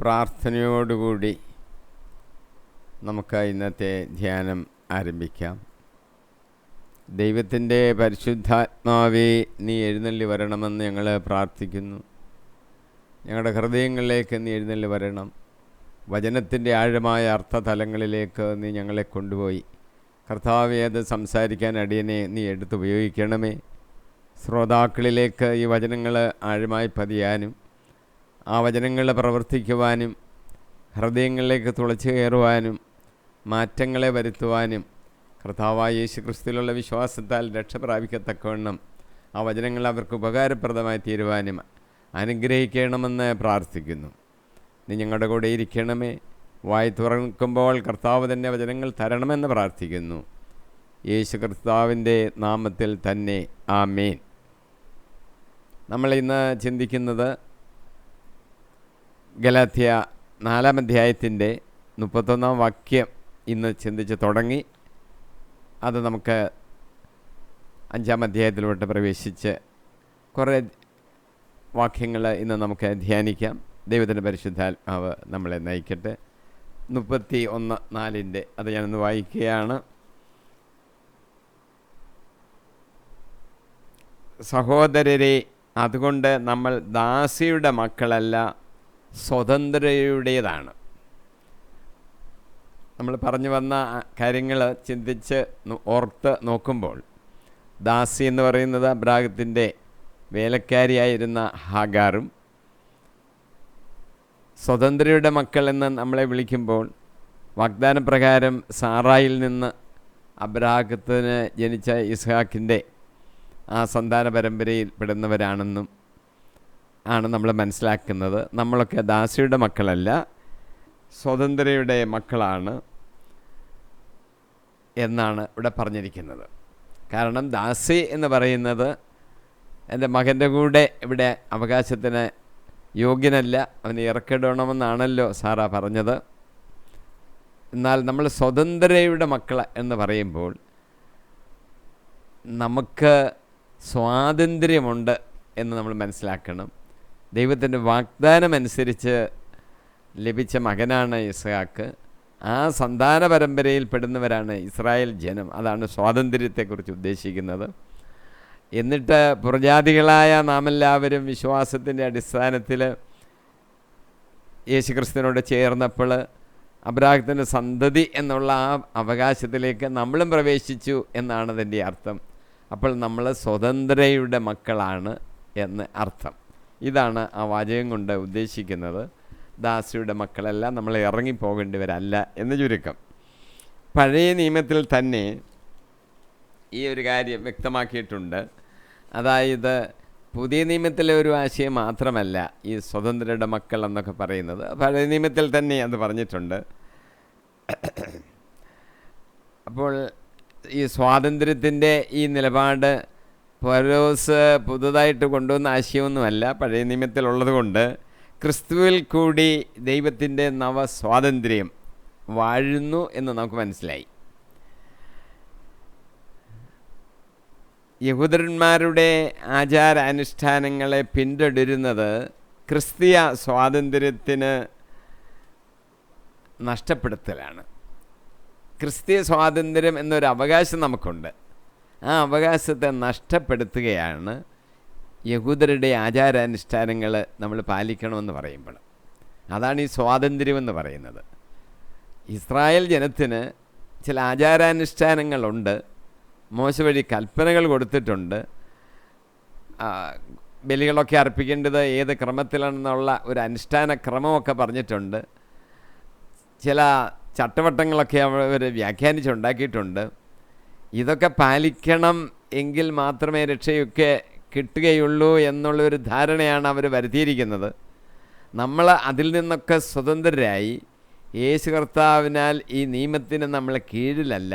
പ്രാർത്ഥനയോടുകൂടി നമുക്ക് ഇന്നത്തെ ധ്യാനം ആരംഭിക്കാം. ദൈവത്തിൻ്റെ പരിശുദ്ധാത്മാവേ, നീ എഴുന്നള്ളി വരണമെന്ന് ഞങ്ങൾ പ്രാർത്ഥിക്കുന്നു. ഞങ്ങളുടെ ഹൃദയങ്ങളിലേക്ക് നീ എഴുന്നള്ളി വരണം. വചനത്തിൻ്റെ ആഴമായ അർത്ഥതലങ്ങളിലേക്ക് നീ ഞങ്ങളെ കൊണ്ടുപോയി കർത്താവേ, അത് സംസാരിക്കാൻ അടിയനെ നീ എടുത്തുപയോഗിക്കണമേ. ശ്രോതാക്കളിലേക്ക് ഈ വചനങ്ങൾ ആഴമായി പതിയാനും ആ വചനങ്ങൾ പ്രവർത്തിക്കുവാനും ഹൃദയങ്ങളിലേക്ക് തുളച്ചു കയറുവാനും മാറ്റങ്ങളെ വരുത്തുവാനും കർത്താവായ യേശു ക്രിസ്തുവിലുള്ള വിശ്വാസത്താൽ രക്ഷ പ്രാപിക്കത്തക്കവണ്ണം ആ വചനങ്ങൾ അവർക്ക് ഉപകാരപ്രദമായി തീരുവാനും അനുഗ്രഹിക്കണമെന്ന് പ്രാർത്ഥിക്കുന്നു. നീ ഞങ്ങളുടെ കൂടെ ഇരിക്കണമേ. വായി തുറക്കുമ്പോൾ കർത്താവ് തന്നെ വചനങ്ങൾ തരണമെന്ന് പ്രാർത്ഥിക്കുന്നു. യേശു കർത്താവിൻ്റെ നാമത്തിൽ തന്നെ ആമേൻ. നമ്മൾ ഇന്ന് ചിന്തിക്കുന്നത് ഗലാത്യ 4-ാം അധ്യായത്തിൻ്റെ 31-ാം വാക്യം ഇന്ന് ചിന്തിച്ച് തുടങ്ങി. അത് നമുക്ക് 5-ാം അധ്യായത്തിലോട്ട് പ്രവേശിച്ച് കുറേ വാക്യങ്ങൾ ഇന്ന് നമുക്ക് ധ്യാനിക്കാം. ദൈവത്തിൻ്റെ പരിശുദ്ധാത്മാവ് നമ്മളെ നയിക്കട്ടെ. 31:4 അത് ഞാനൊന്ന് വായിക്കുകയാണ്. സഹോദരരെ, അതുകൊണ്ട് നമ്മൾ ദാസിയുടെ മക്കളല്ല, സ്വതന്ത്രയുടേതാണ്. നമ്മൾ പറഞ്ഞു വന്ന കാര്യങ്ങൾ ചിന്തിച്ച് ഓർത്ത് നോക്കുമ്പോൾ, ദാസി എന്ന് പറയുന്നത് അബ്രാഹത്തിൻ്റെ വേലക്കാരിയായിരുന്ന ഹാഗാറും, സ്വതന്ത്രയുടെ മക്കൾ എന്ന് നമ്മളെ വിളിക്കുമ്പോൾ വാഗ്ദാനപ്രകാരം സാറായിൽ നിന്ന് അബ്രാഹത്തിന് ജനിച്ച ഇസ്ഹാക്കിൻ്റെ ആ സന്താന പരമ്പരയിൽ പെടുന്നവരാണെന്നും ആണ് നമ്മൾ മനസ്സിലാക്കുന്നത്. നമ്മളൊക്കെ ദാസിയുടെ മക്കളല്ല, സ്വതന്ത്രയുടെ മക്കളാണ് എന്നാണ് ഇവിടെ പറഞ്ഞിരിക്കുന്നത്. കാരണം ദാസി എന്ന് പറയുന്നത് എൻ്റെ മകൻ്റെ കൂടെ ഇവിടെ അവകാശത്തിന് യോഗ്യനല്ല, അവന് ഇറക്കിടണമെന്നാണല്ലോ സാറാ പറഞ്ഞത്. എന്നാൽ നമ്മൾ സ്വതന്ത്രയുടെ മക്കൾ എന്ന് പറയുമ്പോൾ നമുക്ക് സ്വാതന്ത്ര്യമുണ്ട് എന്ന് നമ്മൾ മനസ്സിലാക്കണം. ദൈവത്തിൻ്റെ വാഗ്ദാനം അനുസരിച്ച് ലഭിച്ച മകനാണ് ഇസ്ഹാക്ക്. ആ സന്താന പരമ്പരയിൽ പെടുന്നവരാണ് ഇസ്രായേൽ ജനം. അതാണ് സ്വാതന്ത്ര്യത്തെക്കുറിച്ച് ഉദ്ദേശിക്കുന്നത്. എന്നിട്ട് പുറജാതികളായ നാമെല്ലാവരും വിശ്വാസത്തിൻ്റെ അടിസ്ഥാനത്തിൽ യേശുക്രിസ്തുവിനോട് ചേർന്നപ്പോൾ അബ്രാഹത്തിൻ്റെ സന്തതി എന്നുള്ള ആ അവകാശത്തിലേക്ക് നമ്മളും പ്രവേശിച്ചു എന്നാണ് അതിൻ്റെ അർത്ഥം. അപ്പോൾ നമ്മൾ സ്വതന്ത്രയുടെ മക്കളാണ് എന്ന് അർത്ഥം. ഇതാണ് ആ വാചകം കൊണ്ട് ഉദ്ദേശിക്കുന്നത്. ദാസിയുടെ മക്കളല്ല, നമ്മൾ ഇറങ്ങിപ്പോകേണ്ടവരല്ല എന്ന് ചുരുക്കം. പഴയ നിയമത്തിൽ തന്നെ ഈ ഒരു കാര്യം വ്യക്തമാക്കിയിട്ടുണ്ട്. അതായത് പുതിയ നിയമത്തിലെ ഒരു ആശയം മാത്രമല്ല ഈ സ്വതന്ത്രരുടെ മക്കൾ എന്നൊക്കെ പറയുന്നത്, പഴയ നിയമത്തിൽ തന്നെ അത് പറഞ്ഞിട്ടുണ്ട്. അപ്പോൾ ഈ സ്വാതന്ത്ര്യത്തിൻ്റെ ഈ നിലപാട് പൗലോസ് പുതുതായിട്ട് കൊണ്ടുവന്ന ആശയമൊന്നുമല്ല, പഴയ നിയമത്തിലുള്ളത് കൊണ്ട് ക്രിസ്തുവിൽ കൂടി ദൈവത്തിൻ്റെ നവസ്വാതന്ത്ര്യം വാഴുന്നു എന്ന് നമുക്ക് മനസ്സിലായി. യഹൂദന്മാരുടെ ആചാരാനുഷ്ഠാനങ്ങളെ പിന്തുടരുന്നത് ക്രിസ്തീയ സ്വാതന്ത്ര്യത്തിന് നഷ്ടപ്പെടുത്തലാണ്. ക്രിസ്തീയ സ്വാതന്ത്ര്യം എന്നൊരു അവകാശം നമുക്കുണ്ട്. ആ അവകാശത്തെ നഷ്ടപ്പെടുത്തുകയാണ് യഹൂദരുടെ ആചാരാനുഷ്ഠാനങ്ങൾ നമ്മൾ പാലിക്കണമെന്ന് പറയുമ്പോൾ. അതാണ് ഈ സ്വാതന്ത്ര്യമെന്ന് പറയുന്നത്. ഇസ്രായേൽ ജനത്തിന് ചില ആചാരാനുഷ്ഠാനങ്ങളുണ്ട്. മോശ വഴി കൽപ്പനകൾ കൊടുത്തിട്ടുണ്ട്. ബലികളൊക്കെ അർപ്പിക്കേണ്ടത് ഏത് ക്രമത്തിലാണെന്നുള്ള ഒരു അനുഷ്ഠാന ക്രമമൊക്കെ പറഞ്ഞിട്ടുണ്ട്. ചില ചട്ടവട്ടങ്ങളൊക്കെ അവർ വ്യാഖ്യാനിച്ചുണ്ടാക്കിയിട്ടുണ്ട്. ഇതൊക്കെ പാലിക്കണം എങ്കിൽ മാത്രമേ രക്ഷയൊക്കെ കിട്ടുകയുള്ളൂ എന്നുള്ളൊരു ധാരണയാണ് അവർ വരുത്തിയിരിക്കുന്നത്. നമ്മൾ അതിൽ നിന്നൊക്കെ സ്വതന്ത്രരായി യേശു കർത്താവിനാൽ ഈ നിയമത്തിന് നമ്മൾ കീഴിലല്ല.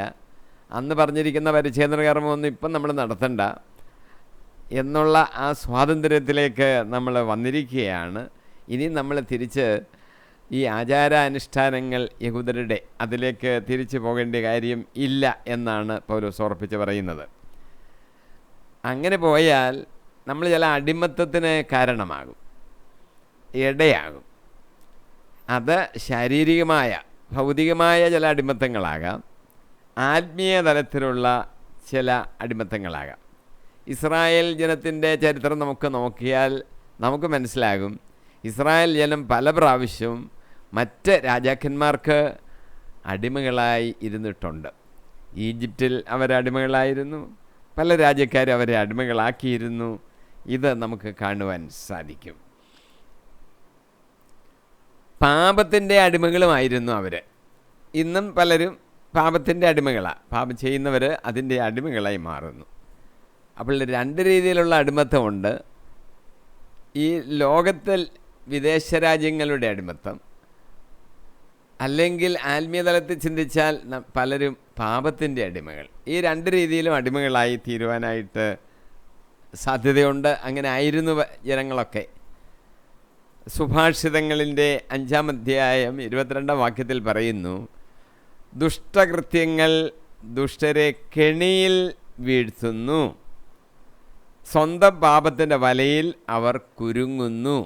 അന്ന് പറഞ്ഞിരിക്കുന്ന പരിച്ഛേദന കർമ്മമൊന്നും ഇപ്പം നമ്മൾ നടത്തണ്ട എന്നുള്ള ആ സ്വാതന്ത്ര്യത്തിലേക്ക് നമ്മൾ വന്നിരിക്കുകയാണ്. ഇനി നമ്മൾ തിരിച്ച് ഈ ആചാരാനുഷ്ഠാനങ്ങൾ യഹൂദരുടെ അതിലേക്ക് തിരിച്ചു പോകേണ്ട കാര്യം ഇല്ല എന്നാണ് പൗലോസ് ഉറപ്പിച്ച് പറയുന്നത്. അങ്ങനെ പോയാൽ നമ്മൾ ചില അടിമത്തത്തിന് കാരണമാകും, ഇടയാകും. അത് ശാരീരികമായ ഭൗതികമായ ചില അടിമത്തങ്ങളാകാം, ആത്മീയ തലത്തിലുള്ള ചില അടിമത്തങ്ങളാകാം. ഇസ്രായേൽ ജനത്തിൻ്റെ ചരിത്രം നമുക്ക് നോക്കിയാൽ നമുക്ക് മനസ്സിലാകും, ഇസ്രായേൽ ജനം പല പ്രാവശ്യവും മറ്റ് രാജാക്കന്മാർക്ക് അടിമകളായി ഇരുന്നിട്ടുണ്ട്. ഈജിപ്തിൽ അവരടിമകളായിരുന്നു, പല രാജ്യക്കാരും അവരെ അടിമകളാക്കിയിരുന്നു. ഇത് നമുക്ക് കാണുവാൻ സാധിക്കും. പാപത്തിൻ്റെ അടിമകളുമായിരുന്നു അവർ. ഇന്നും പലരും പാപത്തിൻ്റെ അടിമകളാണ്. പാപം ചെയ്യുന്നവർ അതിൻ്റെ അടിമകളായി മാറുന്നു. അപ്പോൾ രണ്ട് രീതിയിലുള്ള അടിമത്തമുണ്ട്. ഈ ലോകത്തിൽ വിദേശ രാജ്യങ്ങളുടെ അടിമത്തം, അല്ലെങ്കിൽ ആത്മീയതലത്തിൽ ചിന്തിച്ചാൽ പലരും പാപത്തിൻ്റെ അടിമകൾ. ഈ രണ്ട് രീതിയിലും അടിമകളായി തീരുവാനായിട്ട് സാധ്യതയുണ്ട്. അങ്ങനെ ആയിരുന്നു ജനങ്ങളൊക്കെ. സുഭാഷിതങ്ങളിൻ്റെ 5-ാം അധ്യായം 22-ാം വാക്യത്തിൽ പറയുന്നു, ദുഷ്ടകൃത്യങ്ങൾ ദുഷ്ടരെ കെണിയിൽ വീഴ്ത്തുന്നു, സ്വന്തം പാപത്തിൻ്റെ വലയിൽ അവർ കുരുങ്ങുന്നു.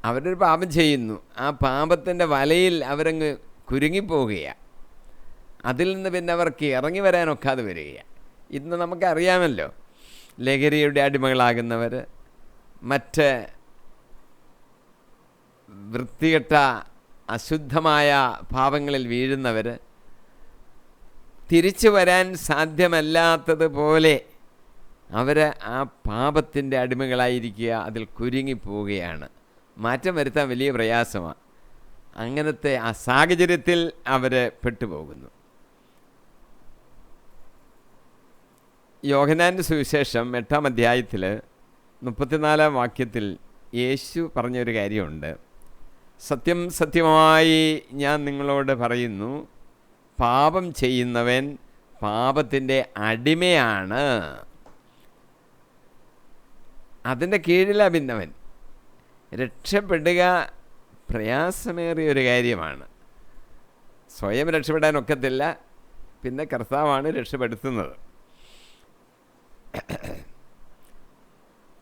അവരൊരു പാപം ചെയ്യുന്നു, ആ പാപത്തിൻ്റെ വലയിൽ അവരങ്ങ് കുരുങ്ങിപ്പോവുകയാണ്. അതിൽ നിന്ന് പിന്നെ അവർക്ക് ഇറങ്ങി വരാനൊക്കാതെ വരികയാണ്. ഇന്ന് നമുക്കറിയാമല്ലോ, ലഹരിയുടെ അടിമകളാകുന്നവർ, മറ്റ് വൃത്തികെട്ട അശുദ്ധമായ പാപങ്ങളിൽ വീഴുന്നവർ, തിരിച്ചു വരാൻ സാധ്യമല്ലാത്തതുപോലെ അവർ ആ പാപത്തിൻ്റെ അടിമകളായിരിക്കുക, അതിൽ കുരുങ്ങിപ്പോവുകയാണ്. മാറ്റം വരുത്താൻ വലിയ പ്രയാസമാണ്. അങ്ങനത്തെ ആ സാഹചര്യത്തിൽ അവർ പെട്ടുപോകുന്നു. യോഹന്നാൻ്റെ സുവിശേഷം 8-ാം അധ്യായത്തിൽ 34-ാം വാക്യത്തിൽ യേശു പറഞ്ഞൊരു കാര്യമുണ്ട്. സത്യം സത്യമായി ഞാൻ നിങ്ങളോട് പറയുന്നു, പാപം ചെയ്യുന്നവൻ പാപത്തിൻ്റെ അടിമയാണ്, അതിൻ്റെ കീഴിലാണ് ഭിന്നവൻ. രക്ഷപ്പെടുക പ്രയാസമേറിയൊരു കാര്യമാണ്. സ്വയം രക്ഷപ്പെടാനൊക്കത്തില്ല, പിന്നെ കർത്താവാണ് രക്ഷപ്പെടുത്തുന്നത്.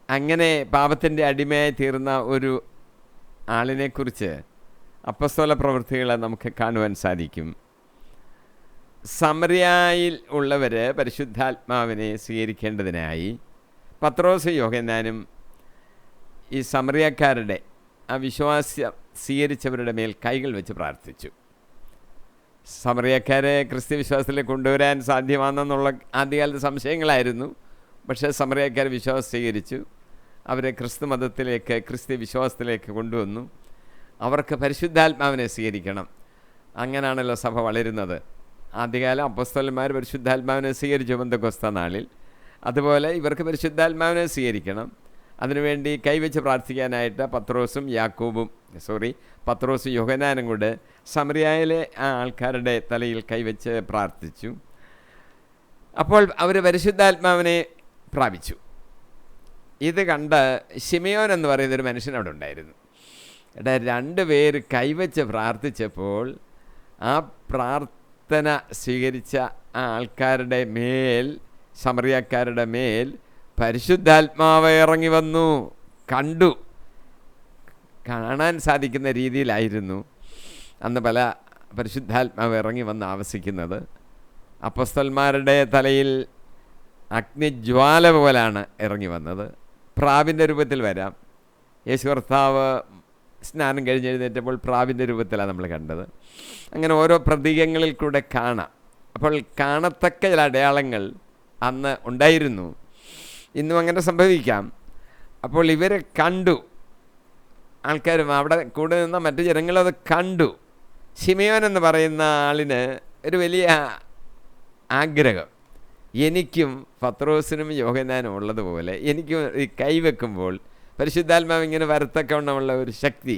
അങ്ങനെ പാപത്തിൻ്റെ അടിമയായി തീർന്ന ഒരു ആളിനെക്കുറിച്ച് അപ്പസ്തോല പ്രവൃത്തികളെ നമുക്ക് കാണുവാൻ സാധിക്കും. സമറിയായിൽ ഉള്ളവർ പരിശുദ്ധാത്മാവിനെ സ്വീകരിക്കേണ്ടതിനായി പത്രോസ് യോഹന്നാനും ഈ സമറിയക്കാരുടെ ആ വിശ്വാസം സ്വീകരിച്ചവരുടെ മേൽ കൈകൾ വെച്ച് പ്രാർത്ഥിച്ചു. സമറിയക്കാരെ ക്രിസ്ത്യ വിശ്വാസത്തിലേക്ക് കൊണ്ടുവരാൻ സാധ്യമാണെന്നുള്ള ആദ്യകാലത്ത് സംശയങ്ങളായിരുന്നു. പക്ഷേ സമറിയക്കാർ വിശ്വാസം സ്വീകരിച്ചു, അവരെ ക്രിസ്തു മതത്തിലേക്ക്, ക്രിസ്ത്യ വിശ്വാസത്തിലേക്ക് കൊണ്ടുവന്നു. അവർക്ക് പരിശുദ്ധാത്മാവിനെ സ്വീകരിക്കണം. അങ്ങനെയാണല്ലോ സഭ വളരുന്നത്. ആദ്യകാലം അപ്പോസ്തലന്മാർ പരിശുദ്ധാത്മാവിനെ സ്വീകരിച്ചു പെന്തക്കോസ്ത നാളിൽ. അതുപോലെ ഇവർക്ക് പരിശുദ്ധാത്മാവിനെ സ്വീകരിക്കണം. അതിനുവേണ്ടി കൈവച്ച് പ്രാർത്ഥിക്കാനായിട്ട് പത്രോസും യോഹന്നാനും കൂടെ സമറിയായിലെ ആ ആൾക്കാരുടെ തലയിൽ കൈവച്ച് പ്രാർത്ഥിച്ചു. അപ്പോൾ അവർ പരിശുദ്ധാത്മാവിനെ പ്രാപിച്ചു. ഇത് കണ്ട് ശിമയോൻ എന്ന് പറയുന്നൊരു മനുഷ്യൻ അവിടെ ഉണ്ടായിരുന്നു. രണ്ടുപേര് കൈവച്ച് പ്രാർത്ഥിച്ചപ്പോൾ ആ പ്രാർത്ഥന സ്വീകരിച്ച ആ ആൾക്കാരുടെ മേൽ, സമറിയക്കാരുടെ മേൽ പരിശുദ്ധാത്മാവ് ഇറങ്ങി വന്നു. കാണാൻ സാധിക്കുന്ന രീതിയിലായിരുന്നു അന്ന് പല പരിശുദ്ധാത്മാവ് ഇറങ്ങി വന്ന് ആവസിക്കുന്നത്. അപ്പോസ്തലന്മാരുടെ തലയിൽ അഗ്നിജ്വാല പോലാണ് ഇറങ്ങി വന്നത്. പ്രാവിൻ്റെ രൂപത്തിൽ വരാം. യേശു കർത്താവ് സ്നാനം കഴിഞ്ഞെഴുന്നേറ്റപ്പോൾ പ്രാവിൻ്റെ രൂപത്തിലാണ് നമ്മൾ കണ്ടത്. അങ്ങനെ ഓരോ പ്രതീകങ്ങളിൽ കൂടെ കാണാം. അപ്പോൾ കാണത്തക്ക ചില അടയാളങ്ങൾ അന്ന് ഉണ്ടായിരുന്നു. ഇന്നും അങ്ങനെ സംഭവിക്കാം. അപ്പോൾ ഇവരെ കണ്ടു, ആൾക്കാരും അവിടെ കൂടെ നിന്ന മറ്റു ജനങ്ങളത് കണ്ടു. ശിമയോൻ എന്ന് പറയുന്ന ആളിന് ഒരു വലിയ ആഗ്രഹം, എനിക്കും പത്രോസിനും യോഹന്നാനും ഉള്ളതുപോലെ എനിക്കും ഈ കൈവെക്കുമ്പോൾ പരിശുദ്ധാത്മാവ് ഇങ്ങനെ വരത്തക്കവണ്ണമുള്ള ഒരു ശക്തി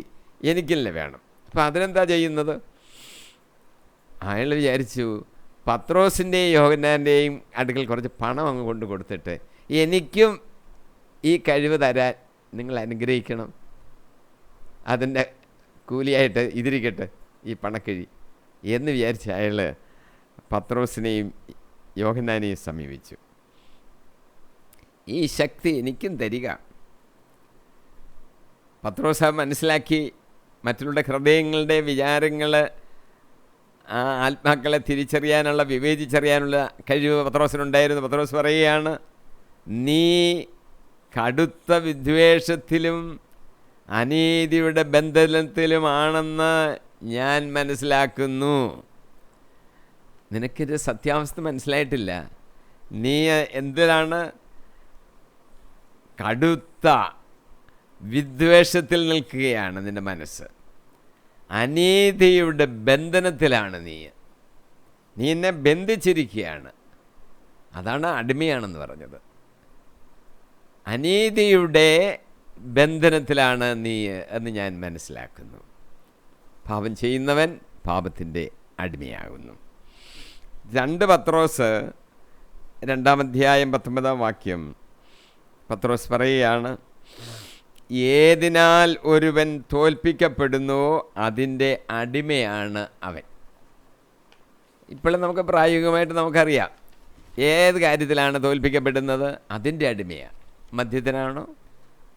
എനിക്കില്ലേ വേണം. അപ്പോൾ അതിനെന്താ ചെയ്യുന്നത്? അയാൾ വിചാരിച്ചു, പത്രോസിൻ്റെയും യോഹന്നാൻ്റെയും അടുക്കൽ കുറച്ച് പണം അങ്ങ് കൊണ്ട് കൊടുത്തിട്ട് എനിക്കും ഈ കഴിവ് തരാൻ നിങ്ങൾ അനുഗ്രഹിക്കണം, അതിൻ്റെ കൂലിയായിട്ട് ഇതിരിക്കട്ടെ ഈ പണക്കിഴി എന്ന് വിചാരിച്ച അയാൾ പത്രോസിനെയും യോഹന്നാനെയും സമീപിച്ചു. ഈ ശക്തി എനിക്കും തരിക. പത്രോസ് മനസ്സിലാക്കി മറ്റുള്ള ഹൃദയങ്ങളുടെ വിചാരങ്ങൾ, ആത്മാക്കളെ തിരിച്ചറിയാനുള്ള, വിവേചിച്ചറിയാനുള്ള കഴിവ് പത്രോസിനുണ്ടായിരുന്നു. പത്രോസ് പറയുകയാണ്, നീ കടുത്ത വിദ്വേഷത്തിലും അനീതിയുടെ ബന്ധനത്തിലുമാണെന്ന് ഞാൻ മനസ്സിലാക്കുന്നു. നിനക്കൊരു സത്യാവസ്ഥ മനസ്സിലായിട്ടില്ല. നീ എന്തിനാണ് കടുത്ത വിദ്വേഷത്തിൽ നിൽക്കുകയാണ്. നിൻ്റെ മനസ്സ് അനീതിയുടെ ബന്ധനത്തിലാണ്. നീ എന്നെ ബന്ധിച്ചിരിക്കുകയാണ്. അതാണ് അടിമയാണെന്ന് പറഞ്ഞത്. അനീതിയുടെ ബന്ധനത്തിലാണ് നീ എന്ന് ഞാൻ മനസ്സിലാക്കുന്നു. പാപം ചെയ്യുന്നവൻ പാപത്തിൻ്റെ അടിമയാകുന്നു. 2 പത്രോസ് 2-ാം അധ്യായം 19-ാം വാക്യം പത്രോസ് പറയുകയാണ്, ഏതിനാൽ ഒരുവൻ തോൽപ്പിക്കപ്പെടുന്നുവോ അതിൻ്റെ അടിമയാണ് അവൻ. ഇപ്പോഴും നമുക്ക് പ്രായോഗികമായിട്ട് നമുക്കറിയാം ഏത് കാര്യത്തിലാണ് തോൽപ്പിക്കപ്പെടുന്നത്. അതിൻ്റെ അടിമയാണ്. മദ്യത്തിനാണോ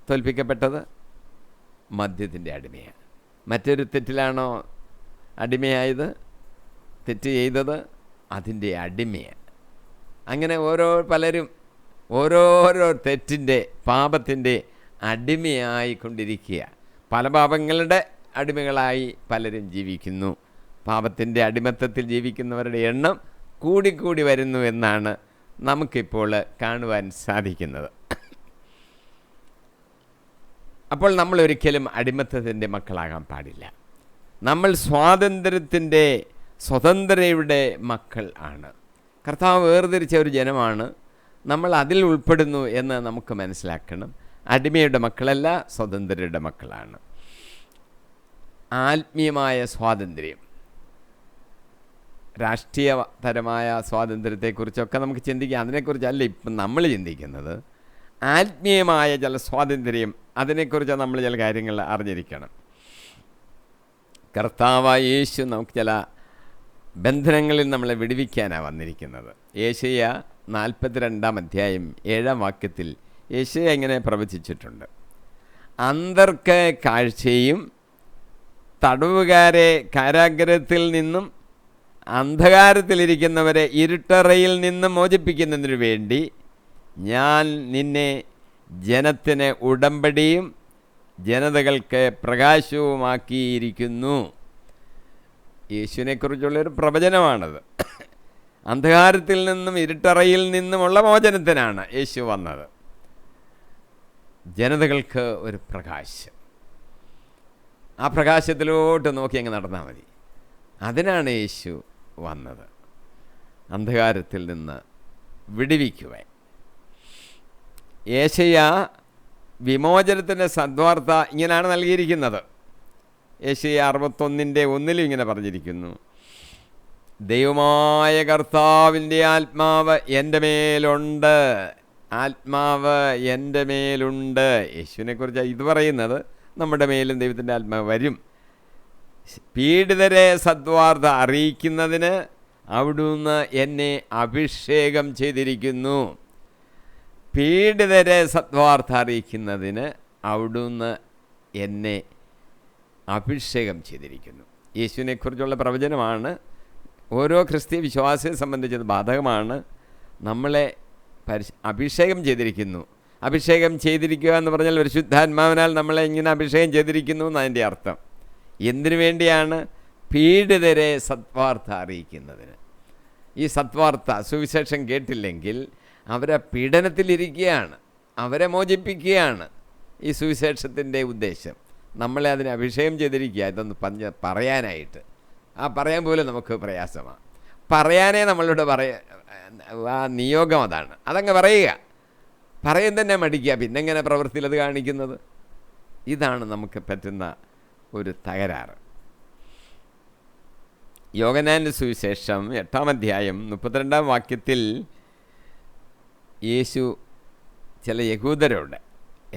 തോൽപ്പിക്കപ്പെട്ടത്? മദ്യത്തിൻ്റെ അടിമയാണ്. മറ്റൊരു തെറ്റിലാണോ അടിമയായത്, തെറ്റ് ചെയ്തത്? അതിൻ്റെ അടിമയാണ്. അങ്ങനെ പലരും ഓരോരോ തെറ്റിൻ്റെ, പാപത്തിൻ്റെ അടിമയായിക്കൊണ്ടിരിക്കുക. പല പാപങ്ങളുടെ അടിമകളായി പലരും ജീവിക്കുന്നു. പാപത്തിൻ്റെ അടിമത്തത്തിൽ ജീവിക്കുന്നവരുടെ എണ്ണം കൂടിക്കൂടി വരുന്നു എന്നാണ് നമുക്കിപ്പോൾ കാണുവാൻ സാധിക്കുന്നത്. അപ്പോൾ നമ്മൾ ഒരിക്കലും അടിമത്തത്തിൻ്റെ മക്കളാകാൻ പാടില്ല. നമ്മൾ സ്വാതന്ത്ര്യത്തിൻ്റെ, സ്വതന്ത്രയുടെ മക്കൾ ആണ്. കർത്താവ് വേർതിരിച്ച ഒരു ജനമാണ്. നമ്മൾ അതിൽ ഉൾപ്പെടുന്നു എന്ന് നമുക്ക് മനസ്സിലാക്കണം. അടിമയുടെ മക്കളല്ല, സ്വതന്ത്രരുടെ മക്കളാണ്. ആത്മീയമായ സ്വാതന്ത്ര്യം, രാഷ്ട്രീയപരമായ സ്വാതന്ത്ര്യത്തെക്കുറിച്ചൊക്കെ നമുക്ക് ചിന്തിക്കാം. അതിനെക്കുറിച്ചല്ല ഇപ്പം നമ്മൾ ചിന്തിക്കുന്നത്. ആത്മീയമായ ചില സ്വാതന്ത്ര്യം, അതിനെക്കുറിച്ച് നമ്മൾ ചില കാര്യങ്ങൾ അറിഞ്ഞിരിക്കണം. കർത്താവായ യേശു നമുക്ക് ചില ബന്ധനങ്ങളിൽ നമ്മളെ വിടുവിക്കാനാണ് വന്നിരിക്കുന്നത്. യേശയ്യ 42-ാം അധ്യായം 7-ാം വാക്യത്തിൽ യേശയ്യ ഇങ്ങനെ പ്രവചിച്ചിട്ടുണ്ട്, അന്ധർക്ക് കാഴ്ചയും തടവുകാരെ കാരാഗ്രഹത്തിൽ നിന്നും അന്ധകാരത്തിലിരിക്കുന്നവരെ ഇരുട്ടറയിൽ നിന്നും മോചിപ്പിക്കുന്നതിനു വേണ്ടി ഞാൻ നിന്നെ ജനത്തിന് ഉടമ്പടിയും ജനതകൾക്ക് പ്രകാശവുമാക്കിയിരിക്കുന്നു. യേശുവിനെക്കുറിച്ചുള്ളൊരു പ്രവചനമാണത്. അന്ധകാരത്തിൽ നിന്നും ഇരുട്ടറയിൽ നിന്നുമുള്ള മോചനത്തിനാണ് യേശു വന്നത്. ജനതകൾക്ക് ഒരു പ്രകാശം. ആ പ്രകാശത്തിലോട്ട് നോക്കി അങ്ങ് നടന്നാൽ മതി. അതിനാണ് യേശു വന്നത്, അന്ധകാരത്തിൽ നിന്ന് വിടുവിക്കുവാൻ. യേശയ്യ വിമോചനത്തിൻ്റെ സദ്വാർത്ത ഇങ്ങനെയാണ് നൽകിയിരിക്കുന്നത്. യേശയ്യ 61:1 ഇങ്ങനെ പറഞ്ഞിരിക്കുന്നു, ദൈവമായ കർത്താവിൻ്റെ ആത്മാവ് എൻ്റെ മേലുണ്ട്. ആത്മാവ് എൻ്റെ മേലുണ്ട്. യേശുവിനെക്കുറിച്ച് ഇത് പറയുന്നത്. നമ്മുടെ മേലും ദൈവത്തിൻ്റെ ആത്മാവ് വരും. പീഡിതരെ സദ്വാർത്ത അറിയിക്കുന്നതിന് അവിടുന്ന് എന്നെ അഭിഷേകം ചെയ്തിരിക്കുന്നു. പീഡിതരെ സദ്വാർത്ത അറിയിക്കുന്നതിന് അവിടുന്ന് എന്നെ അഭിഷേകം ചെയ്തിരിക്കുന്നു. യേശുവിനെക്കുറിച്ചുള്ള പ്രവചനമാണ്. ഓരോ ക്രിസ്തീയ വിശ്വാസിയെ സംബന്ധിച്ചത് ബാധകമാണ്. നമ്മളെ അഭിഷേകം ചെയ്തിരിക്കുന്നു. അഭിഷേകം ചെയ്തിരിക്കുക എന്ന് പറഞ്ഞാൽ പരിശുദ്ധാത്മാവിനാൽ നമ്മളെ ഇങ്ങനെ അഭിഷേകം ചെയ്തിരിക്കുന്നു എന്നതിൻ്റെ അർത്ഥം. എന്തിനു വേണ്ടിയാണ്? പീഡിതരെ സദ്വാർത്ത അറിയിക്കുന്നതിന്. ഈ സദ്വാർത്ത, സുവിശേഷം കേട്ടില്ലെങ്കിൽ അവരെ പീഡനത്തിലിരിക്കുകയാണ്, അവരെ മോചിപ്പിക്കുകയാണ് ഈ സുവിശേഷത്തിൻ്റെ ഉദ്ദേശം. നമ്മളെ അതിന് അഭിഷേകം ചെയ്തിരിക്കുക, ഇതൊന്ന് പറയാനായിട്ട്. പറയാൻ പോലും നമുക്ക് പ്രയാസമാണ്. പറയാനേ നമ്മളുടെ ആ നിയോഗം അതാണ്. അതങ്ങ് പറയുക, പറയും തന്നെ മടിക്കുക, പിന്നെങ്ങനെ പ്രവൃത്തിയിൽ അത് കാണിക്കുന്നത്? ഇതാണ് നമുക്ക് പറ്റുന്ന ഒരു തകരാറ്. യോഹന്നാന്റെ സുവിശേഷം 8-ാം അധ്യായം 32-ാം വാക്യത്തിൽ യേശു ചില യഹൂദരോട്,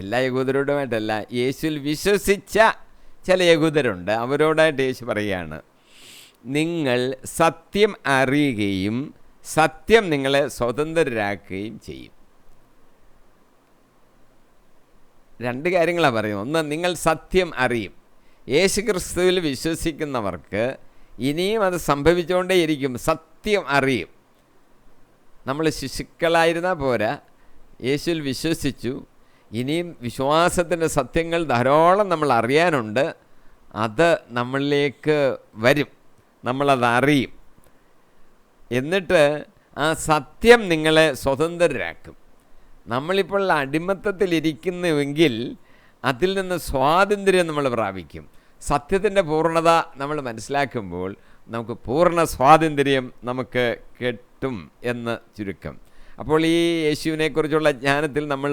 എല്ലാ യഹൂദരോടുമായിട്ടല്ല, യേശുവിൽ വിശ്വസിച്ച ചില യഹൂദരുണ്ട്, അവരോടായിട്ട് യേശു പറയുകയാണ്, നിങ്ങൾ സത്യം അറിയുകയും സത്യം നിങ്ങളെ സ്വതന്ത്രരാക്കുകയും ചെയ്യും. 2 കാര്യങ്ങളാണ് പറയുന്നത്. ഒന്ന്, നിങ്ങൾ സത്യം അറിയും. യേശു ക്രിസ്തുവിൽ വിശ്വസിക്കുന്നവർക്ക് ഇനിയും അത് സംഭവിച്ചുകൊണ്ടേയിരിക്കും. സത്യം അറിയും. നമ്മൾ ശിശുക്കളായിരുന്നാൽ പോരാ, യേശുവിൽ വിശ്വസിച്ചു, ഇനിയും വിശ്വാസത്തിൻ്റെ സത്യങ്ങൾ ധാരാളം നമ്മൾ അറിയാനുണ്ട്. അത് നമ്മളിലേക്ക് വരും, നമ്മളതറിയും. എന്നിട്ട് ആ സത്യം നിങ്ങളെ സ്വതന്ത്രരാക്കും. നമ്മളിപ്പോൾ അടിമത്തത്തിലിരിക്കുന്നുവെങ്കിൽ അതിൽ നിന്ന് സ്വാതന്ത്ര്യം നമ്മൾ പ്രാപിക്കും. സത്യത്തിൻ്റെ പൂർണ്ണത നമ്മൾ മനസ്സിലാക്കുമ്പോൾ നമുക്ക് പൂർണ്ണ സ്വാതന്ത്ര്യം നമുക്ക് കിട്ടും എന്ന് ചുരുക്കം. അപ്പോൾ ഈ യേശുവിനെക്കുറിച്ചുള്ള ജ്ഞാനത്തിൽ നമ്മൾ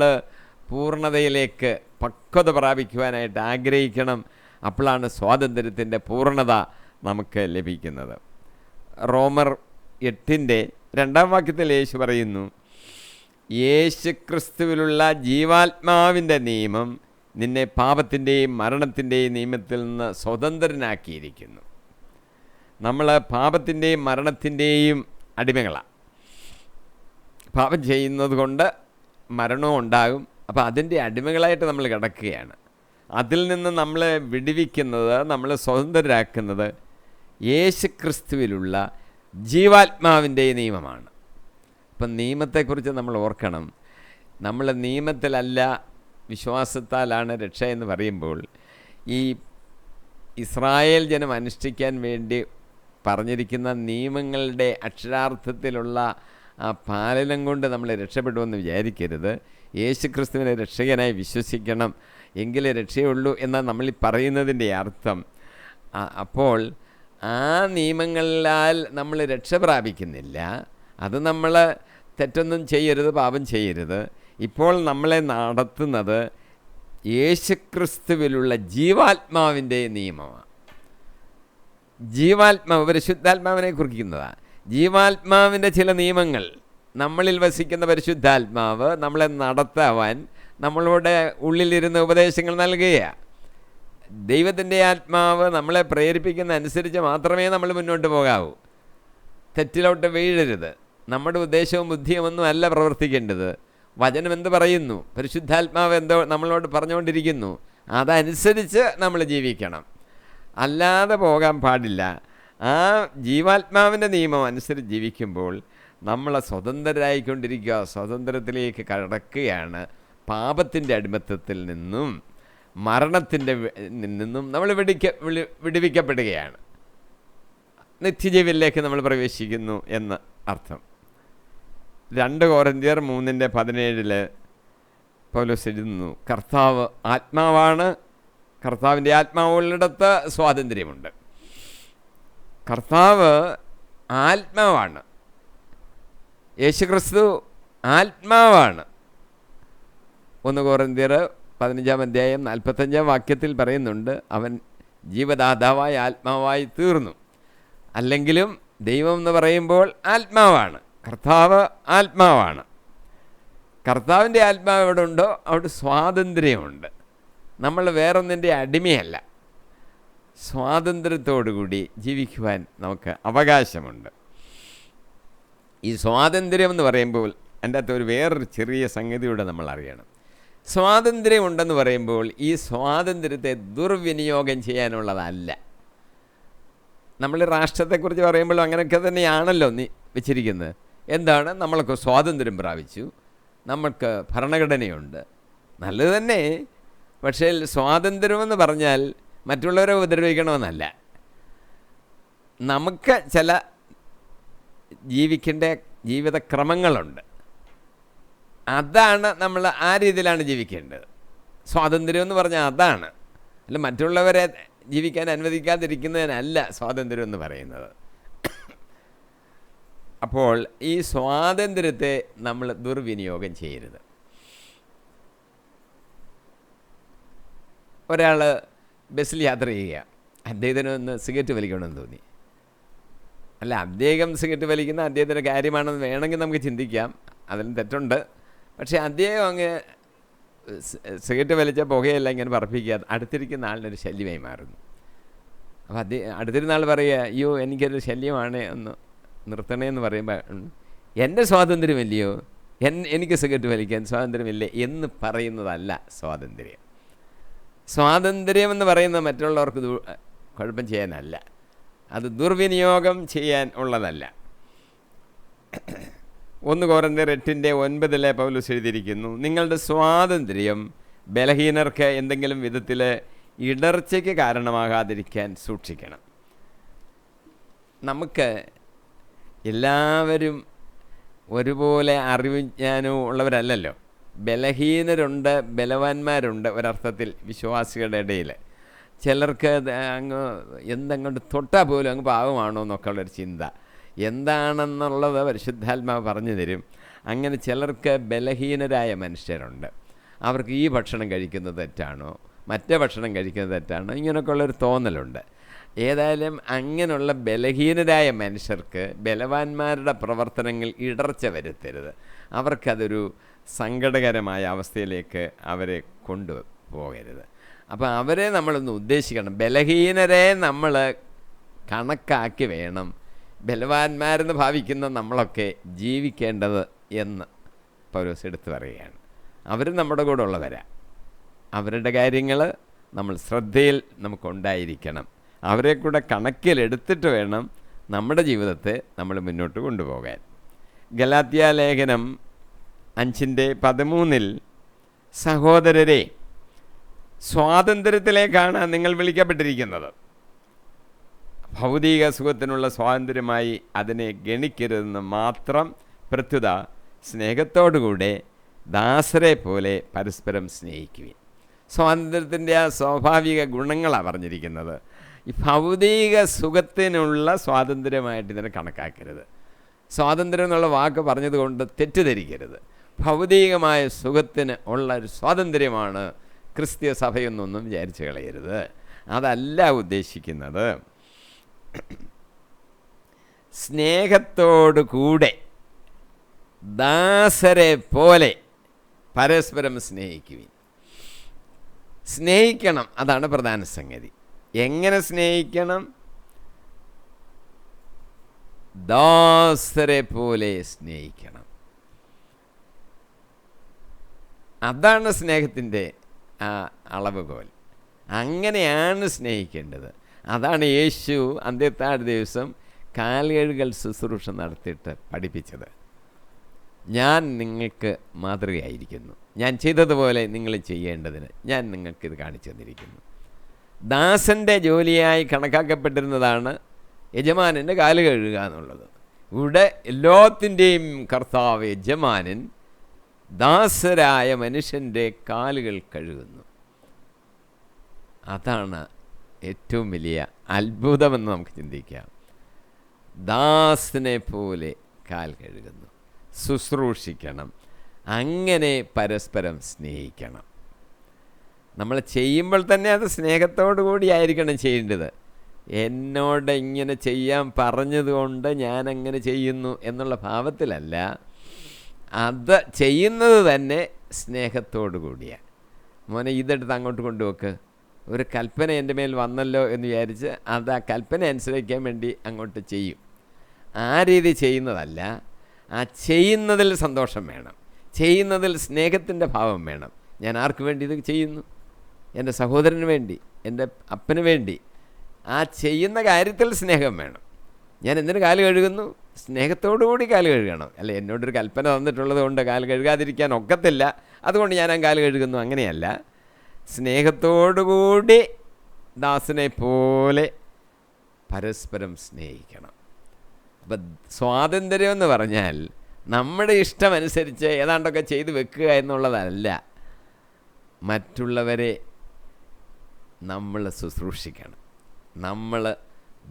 പൂർണ്ണതയിലേക്ക് പക്വത പ്രാപിക്കുവാനായിട്ട് ആഗ്രഹിക്കണം. അപ്പോഴാണ് സ്വാതന്ത്ര്യത്തിൻ്റെ പൂർണ്ണത നമുക്ക് ലഭിക്കുന്നത്. റോമർ 8:2 യേശു പറയുന്നു, യേശുക്രിസ്തുവിലുള്ള ജീവാത്മാവിൻ്റെ നിയമം നിന്നെ പാപത്തിൻ്റെയും മരണത്തിൻ്റെയും നിയമത്തിൽ നിന്ന് സ്വതന്ത്രനാക്കിയിരിക്കുന്നു. നമ്മൾ പാപത്തിൻ്റെയും മരണത്തിൻ്റെയും അടിമകളാണ്. പാപം ചെയ്യുന്നത് കൊണ്ട് മരണവും ഉണ്ടാകും. അപ്പോൾ അതിൻ്റെ അടിമകളായിട്ട് നമ്മൾ കിടക്കുകയാണ്. അതിൽ നിന്ന് നമ്മളെ വിടുവിക്കുന്നത്, നമ്മളെ സ്വതന്ത്രരാക്കുന്നത് യേശുക്രിസ്തുവിലുള്ള ജീവാത്മാവിൻ്റെ നിയമമാണ്. അപ്പം നിയമത്തെക്കുറിച്ച് നമ്മൾ ഓർക്കണം. നമ്മൾ നിയമത്തിലല്ല, വിശ്വാസത്താലാണ് രക്ഷ എന്ന് പറയുമ്പോൾ ഈ ഇസ്രായേൽ ജനം അനുഷ്ഠിക്കാൻ വേണ്ടി പറഞ്ഞിരിക്കുന്ന നിയമങ്ങളുടെ അക്ഷരാർത്ഥത്തിലുള്ള ആ പാലനം കൊണ്ട് നമ്മൾ രക്ഷപ്പെടുമെന്ന് വിചാരിക്കരുത്. യേശുക്രിസ്തുവിനെ രക്ഷകനായി വിശ്വസിക്കണം, എങ്കിലേ രക്ഷയുള്ളൂ എന്നാണ് നമ്മൾ ഈ പറയുന്നതിൻ്റെ അർത്ഥം. അപ്പോൾ ആ നിയമങ്ങളാൽ നമ്മൾ രക്ഷ പ്രാപിക്കുന്നില്ല. അത് നമ്മൾ തെറ്റൊന്നും ചെയ്യരുത്, പാപം ചെയ്യരുത്. ഇപ്പോൾ നമ്മളെ നടത്തുന്നത് യേശുക്രിസ്തുവിലുള്ള ജീവാത്മാവിൻ്റെ നിയമമാണ്. ജീവാത്മാവ് പരിശുദ്ധാത്മാവിനെ കുറിക്കുന്നതാണ്. ജീവാത്മാവിൻ്റെ ചില നിയമങ്ങൾ, നമ്മളിൽ വസിക്കുന്ന പരിശുദ്ധാത്മാവ് നമ്മളെ നടത്താൻ നമ്മളുടെ ഉള്ളിലിരുന്ന് ഉപദേശങ്ങൾ നൽകുകയാണ്. ദൈവത്തിൻ്റെ ആത്മാവ് നമ്മളെ പ്രേരിപ്പിക്കുന്ന അനുസരിച്ച് മാത്രമേ നമ്മൾ മുന്നോട്ട് പോകാവൂ. തെറ്റിലോട്ട് വീഴരുത്. നമ്മുടെ ഉദ്ദേശവും ബുദ്ധിയും ഒന്നും അല്ല പ്രവർത്തിക്കേണ്ടത്. വചനം എന്ത് പറയുന്നു, പരിശുദ്ധാത്മാവ് എന്തോ നമ്മളോട് പറഞ്ഞുകൊണ്ടിരിക്കുന്നു, അതനുസരിച്ച് നമ്മൾ ജീവിക്കണം. അല്ലാതെ പോകാൻ പാടില്ല. ആ ജീവാത്മാവിൻ്റെ നിയമം അനുസരിച്ച് ജീവിക്കുമ്പോൾ നമ്മളെ സ്വതന്ത്രരായിക്കൊണ്ടിരിക്കുക, സ്വാതന്ത്ര്യത്തിലേക്ക് കടക്കുകയാണ്. പാപത്തിൻ്റെ അടിമത്തത്തിൽ നിന്നും മരണത്തിൻ്റെ നിന്നും നമ്മൾ വിടുവിക്കപ്പെടുകയാണ്. നിത്യജീവനിലേക്ക് നമ്മൾ പ്രവേശിക്കുന്നു എന്ന് അർത്ഥം. 2 കൊരിന്ത്യർ 3:17 പൗലോസ് എഴുതുന്നു, കർത്താവ് ആത്മാവാണ്, കർത്താവിൻ്റെ ആത്മാവുള്ളിടത്ത് സ്വാതന്ത്ര്യമുണ്ട്. കർത്താവ് ആത്മാവാണ്, യേശുക്രിസ്തു ആത്മാവാണ്. 1 കൊരിന്ത്യർ 15:45 പറയുന്നുണ്ട്, അവൻ ജീവദാതാവായ ആത്മാവായി തീർന്നു. അല്ലെങ്കിലും ദൈവം എന്ന് പറയുമ്പോൾ ആത്മാവാണ്, കർത്താവ് ആത്മാവാണ്. കർത്താവിൻ്റെ ആത്മാവ് എവിടെ ഉണ്ടോ അവിടെ സ്വാതന്ത്ര്യമുണ്ട്. നമ്മൾ വേറൊന്നിൻ്റെ അടിമയല്ല. സ്വാതന്ത്ര്യത്തോടുകൂടി ജീവിക്കുവാൻ നമുക്ക് അവകാശമുണ്ട്. ഈ സ്വാതന്ത്ര്യം എന്ന് പറയുമ്പോൾ എൻ്റെ അകത്ത് ഒരു വേറൊരു ചെറിയ സംഗതിയൂടെ നമ്മൾ അറിയണം. സ്വാതന്ത്ര്യമുണ്ടെന്ന് പറയുമ്പോൾ ഈ സ്വാതന്ത്ര്യത്തെ ദുർവിനിയോഗം ചെയ്യാനുള്ളതല്ല. നമ്മൾ രാഷ്ട്രത്തെക്കുറിച്ച് പറയുമ്പോൾ അങ്ങനെയൊക്കെ തന്നെയാണല്ലോ വെച്ചിരിക്കുന്നത്. എന്താണ്, നമ്മൾക്ക് സ്വാതന്ത്ര്യം പ്രാപിച്ചു, നമ്മൾക്ക് ഭരണഘടനയുണ്ട്, നല്ലത് തന്നെ. പക്ഷേ സ്വാതന്ത്ര്യമെന്ന് പറഞ്ഞാൽ മറ്റുള്ളവരെ ഉപദ്രവിക്കണമെന്നല്ല. നമുക്ക് ചില ജീവിക്കേണ്ട ജീവിതക്രമങ്ങളുണ്ട്. അതാണ് നമ്മൾ ആ രീതിയിലാണ് ജീവിക്കേണ്ടത്. സ്വാതന്ത്ര്യം എന്ന് പറഞ്ഞാൽ അതാണ്. അല്ല, മറ്റുള്ളവരെ ജീവിക്കാൻ അനുവദിക്കാതിരിക്കുന്നതിനല്ല സ്വാതന്ത്ര്യം എന്ന് പറയുന്നത്. അപ്പോൾ ഈ സ്വാതന്ത്ര്യത്തെ നമ്മൾ ദുർവിനിയോഗം ചെയ്യരുത്. ഒരാൾ ബസ്സിൽ യാത്ര ചെയ്യുക, അദ്ദേഹത്തിന് ഒന്ന് സിഗരറ്റ് വലിക്കണമെന്ന് തോന്നി. അല്ല, അദ്ദേഹം സിഗരറ്റ് വലിക്കുന്ന അദ്ദേഹത്തിൻ്റെ കാര്യമാണെന്ന് വേണമെങ്കിൽ നമുക്ക് ചിന്തിക്കാം, അതിന് തെറ്റുണ്ട്. പക്ഷേ അദ്ദേഹം അങ്ങ് സിഗരറ്റ് വലിച്ച പുകയല്ല ഇങ്ങനെ പറപ്പിക്കുക, അടുത്തിരിക്കുന്ന ആളിനൊരു ശല്യമായി മാറുന്നു. അപ്പോൾ അടുത്തിരുന്ന ആൾ പറയുക, അയ്യോ എനിക്കൊരു ശല്യമാണ്, ഒന്ന് നിർത്തണേ എന്ന് പറയുമ്പോൾ, എൻ്റെ സ്വാതന്ത്ര്യമല്ലയോ, എനിക്ക് സിഗരറ്റ് വലിക്കാൻ സ്വാതന്ത്ര്യമില്ലേ എന്ന് പറയുന്നതല്ല സ്വാതന്ത്ര്യം. സ്വാതന്ത്ര്യം എന്ന് പറയുന്നത് മറ്റുള്ളവർക്ക് കുഴപ്പം ചെയ്യാനല്ല, അത് ദുർവിനിയോഗം ചെയ്യാൻ ഉള്ളതല്ല. 1 കൊരിന്ത്യർ 8:9 പൗലോസ് എഴുതിയിരിക്കുന്നു, നിങ്ങളുടെ സ്വാതന്ത്ര്യം ബലഹീനർക്ക് എന്തെങ്കിലും വിധത്തിൽ ഇടർച്ചയ്ക്ക് കാരണമാകാതിരിക്കാൻ സൂക്ഷിക്കണം. നമുക്ക് എല്ലാവരും ഒരുപോലെ അറിവും ജ്ഞാനവും ഉള്ളവരല്ലല്ലോ. ബലഹീനരുണ്ട്, ബലവാന്മാരുണ്ട്. ഒരർത്ഥത്തിൽ വിശ്വാസികളുടെ ഇടയിൽ ചിലർക്ക് അങ്ങ് എന്തങ്ങോട്ട് തൊട്ടാൽ പോലും അങ്ങ് പാവമാണോ എന്നൊക്കെ ഉള്ളൊരു ചിന്ത എന്താണെന്നുള്ളത് പരിശുദ്ധാത്മാവ് പറഞ്ഞു തരും. അങ്ങനെ ചിലർക്ക് ബലഹീനരായ മനുഷ്യരുണ്ട്. അവർക്ക് ഈ ഭക്ഷണം കഴിക്കുന്നത് തെറ്റാണോ, മറ്റേ ഭക്ഷണം കഴിക്കുന്നത് തെറ്റാണോ, ഇങ്ങനെയൊക്കെ ഉള്ളൊരു തോന്നലുണ്ട്. ഏതായാലും അങ്ങനെയുള്ള ബലഹീനരായ മനുഷ്യർക്ക് ബലവാന്മാരുടെ പ്രവർത്തനങ്ങൾ ഇടർച്ച വരുത്തരുത്. അവർക്കതൊരു സങ്കടകരമായ അവസ്ഥയിലേക്ക് അവരെ കൊണ്ടുപോകരുത്. അപ്പോൾ അവരെ നമ്മളൊന്ന് ഉദ്ദേശിക്കണം. ബലഹീനരെ നമ്മൾ കണക്കാക്കി വേണം ബലവാന്മാരെന്ന് ഭാവിക്കുന്ന നമ്മളൊക്കെ ജീവിക്കേണ്ടത് എന്ന് പൗലോസ് എടുത്തു പറയുകയാണ്. അവർ നമ്മുടെ കൂടെ ഉള്ളവരാ. അവരുടെ കാര്യങ്ങൾ നമ്മൾ ശ്രദ്ധയിൽ നമുക്കുണ്ടായിരിക്കണം. അവരെ കൂടെ കണക്കിലെടുത്തിട്ട് വേണം നമ്മുടെ ജീവിതത്തെ നമ്മൾ മുന്നോട്ട് കൊണ്ടുപോകാൻ. ഗലാത്യ ലേഖനം 5:13 സഹോദരരെ, സ്വാതന്ത്ര്യത്തിലേക്കാണ് നിങ്ങൾ വിളിക്കപ്പെട്ടിരിക്കുന്നത്. ഭൗതിക സുഖത്തിനുള്ള സ്വാതന്ത്ര്യമായി അതിനെ ഗണിക്കരുതെന്ന് മാത്രം, പ്രത്യുത സ്നേഹത്തോടുകൂടെ ദാസരെ പോലെ പരസ്പരം സ്നേഹിക്കുവിൻ. സ്വാതന്ത്ര്യത്തിൻ്റെ ആ സ്വാഭാവിക ഗുണങ്ങളാണ് പറഞ്ഞിരിക്കുന്നത്. ഈ ഭൗതിക സുഖത്തിനുള്ള സ്വാതന്ത്ര്യമായിട്ട് ഇതിനെ കണക്കാക്കരുത്. സ്വാതന്ത്ര്യം എന്നുള്ള വാക്ക് പറഞ്ഞതുകൊണ്ട് തെറ്റിദ്ധരിക്കരുത്. ഭൗതികമായ സുഖത്തിന് ഉള്ള ഒരു സ്വാതന്ത്ര്യമാണ് ക്രിസ്തീയ സഭയെന്നൊന്നും വിചാരിച്ചു കളയരുത്. അതല്ല ഉദ്ദേശിക്കുന്നത്. സ്നേഹത്തോടു കൂടെ ദാസരെ പോലെ പരസ്പരം സ്നേഹിക്കുവിൻ. സ്നേഹിക്കണം, അതാണ് പ്രധാന സംഗതി. എങ്ങനെ സ്നേഹിക്കണം? ദാസരെ പോലെ സ്നേഹിക്കണം. അതാണ് സ്നേഹത്തിൻ്റെ ആ അളവുകോൽ. അങ്ങനെയാണ് സ്നേഹിക്കേണ്ടത്. അതാണ് യേശു അന്ത്യത്താഴ് ദിവസം കാൽകഴുകൽ ശുശ്രൂഷ നടത്തിയിട്ട് പഠിപ്പിച്ചത്. ഞാൻ നിങ്ങൾക്ക് മാതൃകയായിരിക്കുന്നു, ഞാൻ ചെയ്തതുപോലെ നിങ്ങൾ ചെയ്യേണ്ടതിന് ഞാൻ നിങ്ങൾക്കിത് കാണിച്ചു തന്നിരിക്കുന്നു. ദാസൻ്റെ ജോലിയായി കണക്കാക്കപ്പെട്ടിരുന്നതാണ് യജമാനൻ്റെ കാല് കഴുകുക എന്നുള്ളത്. ഇവിടെ എല്ലാത്തിൻ്റെയും കർത്താവ് യജമാനൻ ദാസരായ മനുഷ്യൻ്റെ കാലുകൾ കഴുകുന്നു. അതാണ് ഏറ്റവും വലിയ അത്ഭുതമെന്ന് നമുക്ക് ചിന്തിക്കാം. ദാസനെ പോലെ കാൽ കഴുകുന്നു. ശുശ്രൂഷിക്കണം. അങ്ങനെ പരസ്പരം സ്നേഹിക്കണം. നമ്മൾ ചെയ്യുമ്പോൾ തന്നെ അത് സ്നേഹത്തോടു കൂടി ആയിരിക്കണം ചെയ്യേണ്ടത്. എന്നോട് ഇങ്ങനെ ചെയ്യാൻ പറഞ്ഞതുകൊണ്ട് ഞാനങ്ങനെ ചെയ്യുന്നു എന്നുള്ള ഭാവത്തിലല്ല. അത് ചെയ്യുന്നത് തന്നെ സ്നേഹത്തോടു കൂടിയാണ്. മോനെ ഇതെടുത്ത് അങ്ങോട്ട് കൊണ്ടുവെക്ക്, ഒരു കൽപ്പന എൻ്റെ മേൽ വന്നല്ലോ എന്ന് വിചാരിച്ച് അത് ആ കൽപ്പന അനുസരിക്കാൻ വേണ്ടി അങ്ങോട്ട് ചെയ്യും. ആ രീതി ചെയ്യുന്നതല്ല. ആ ചെയ്യുന്നതിൽ സന്തോഷം വേണം, ചെയ്യുന്നതിൽ സ്നേഹത്തിൻ്റെ ഭാവം വേണം. ഞാൻ ആർക്ക് വേണ്ടി ഇത് ചെയ്യുന്നു? എൻ്റെ സഹോദരന് വേണ്ടി, എൻ്റെ അപ്പന് വേണ്ടി. ആ ചെയ്യുന്ന കാര്യത്തിൽ സ്നേഹം വേണം. ഞാൻ എന്തിനു കാല് കഴുകുന്നു? സ്നേഹത്തോടു കൂടി കാല് കഴുകണം. അല്ല, എന്നോടൊരു കൽപ്പന തന്നിട്ടുള്ളത് കൊണ്ട് കാല് കഴുകാതിരിക്കാൻ ഒക്കത്തില്ല, അതുകൊണ്ട് ഞാൻ ആ കാല് കഴുകുന്നു, അങ്ങനെയല്ല. സ്നേഹത്തോടുകൂടി ദാസനെ പോലെ പരസ്പരം സ്നേഹിക്കണം. അപ്പം സ്വാതന്ത്ര്യം എന്ന് പറഞ്ഞാൽ നമ്മുടെ ഇഷ്ടമനുസരിച്ച് ഏതാണ്ടൊക്കെ ചെയ്തു വെക്കുക എന്നുള്ളതല്ല. മറ്റുള്ളവരെ നമ്മൾ ശുശ്രൂഷിക്കണം. നമ്മൾ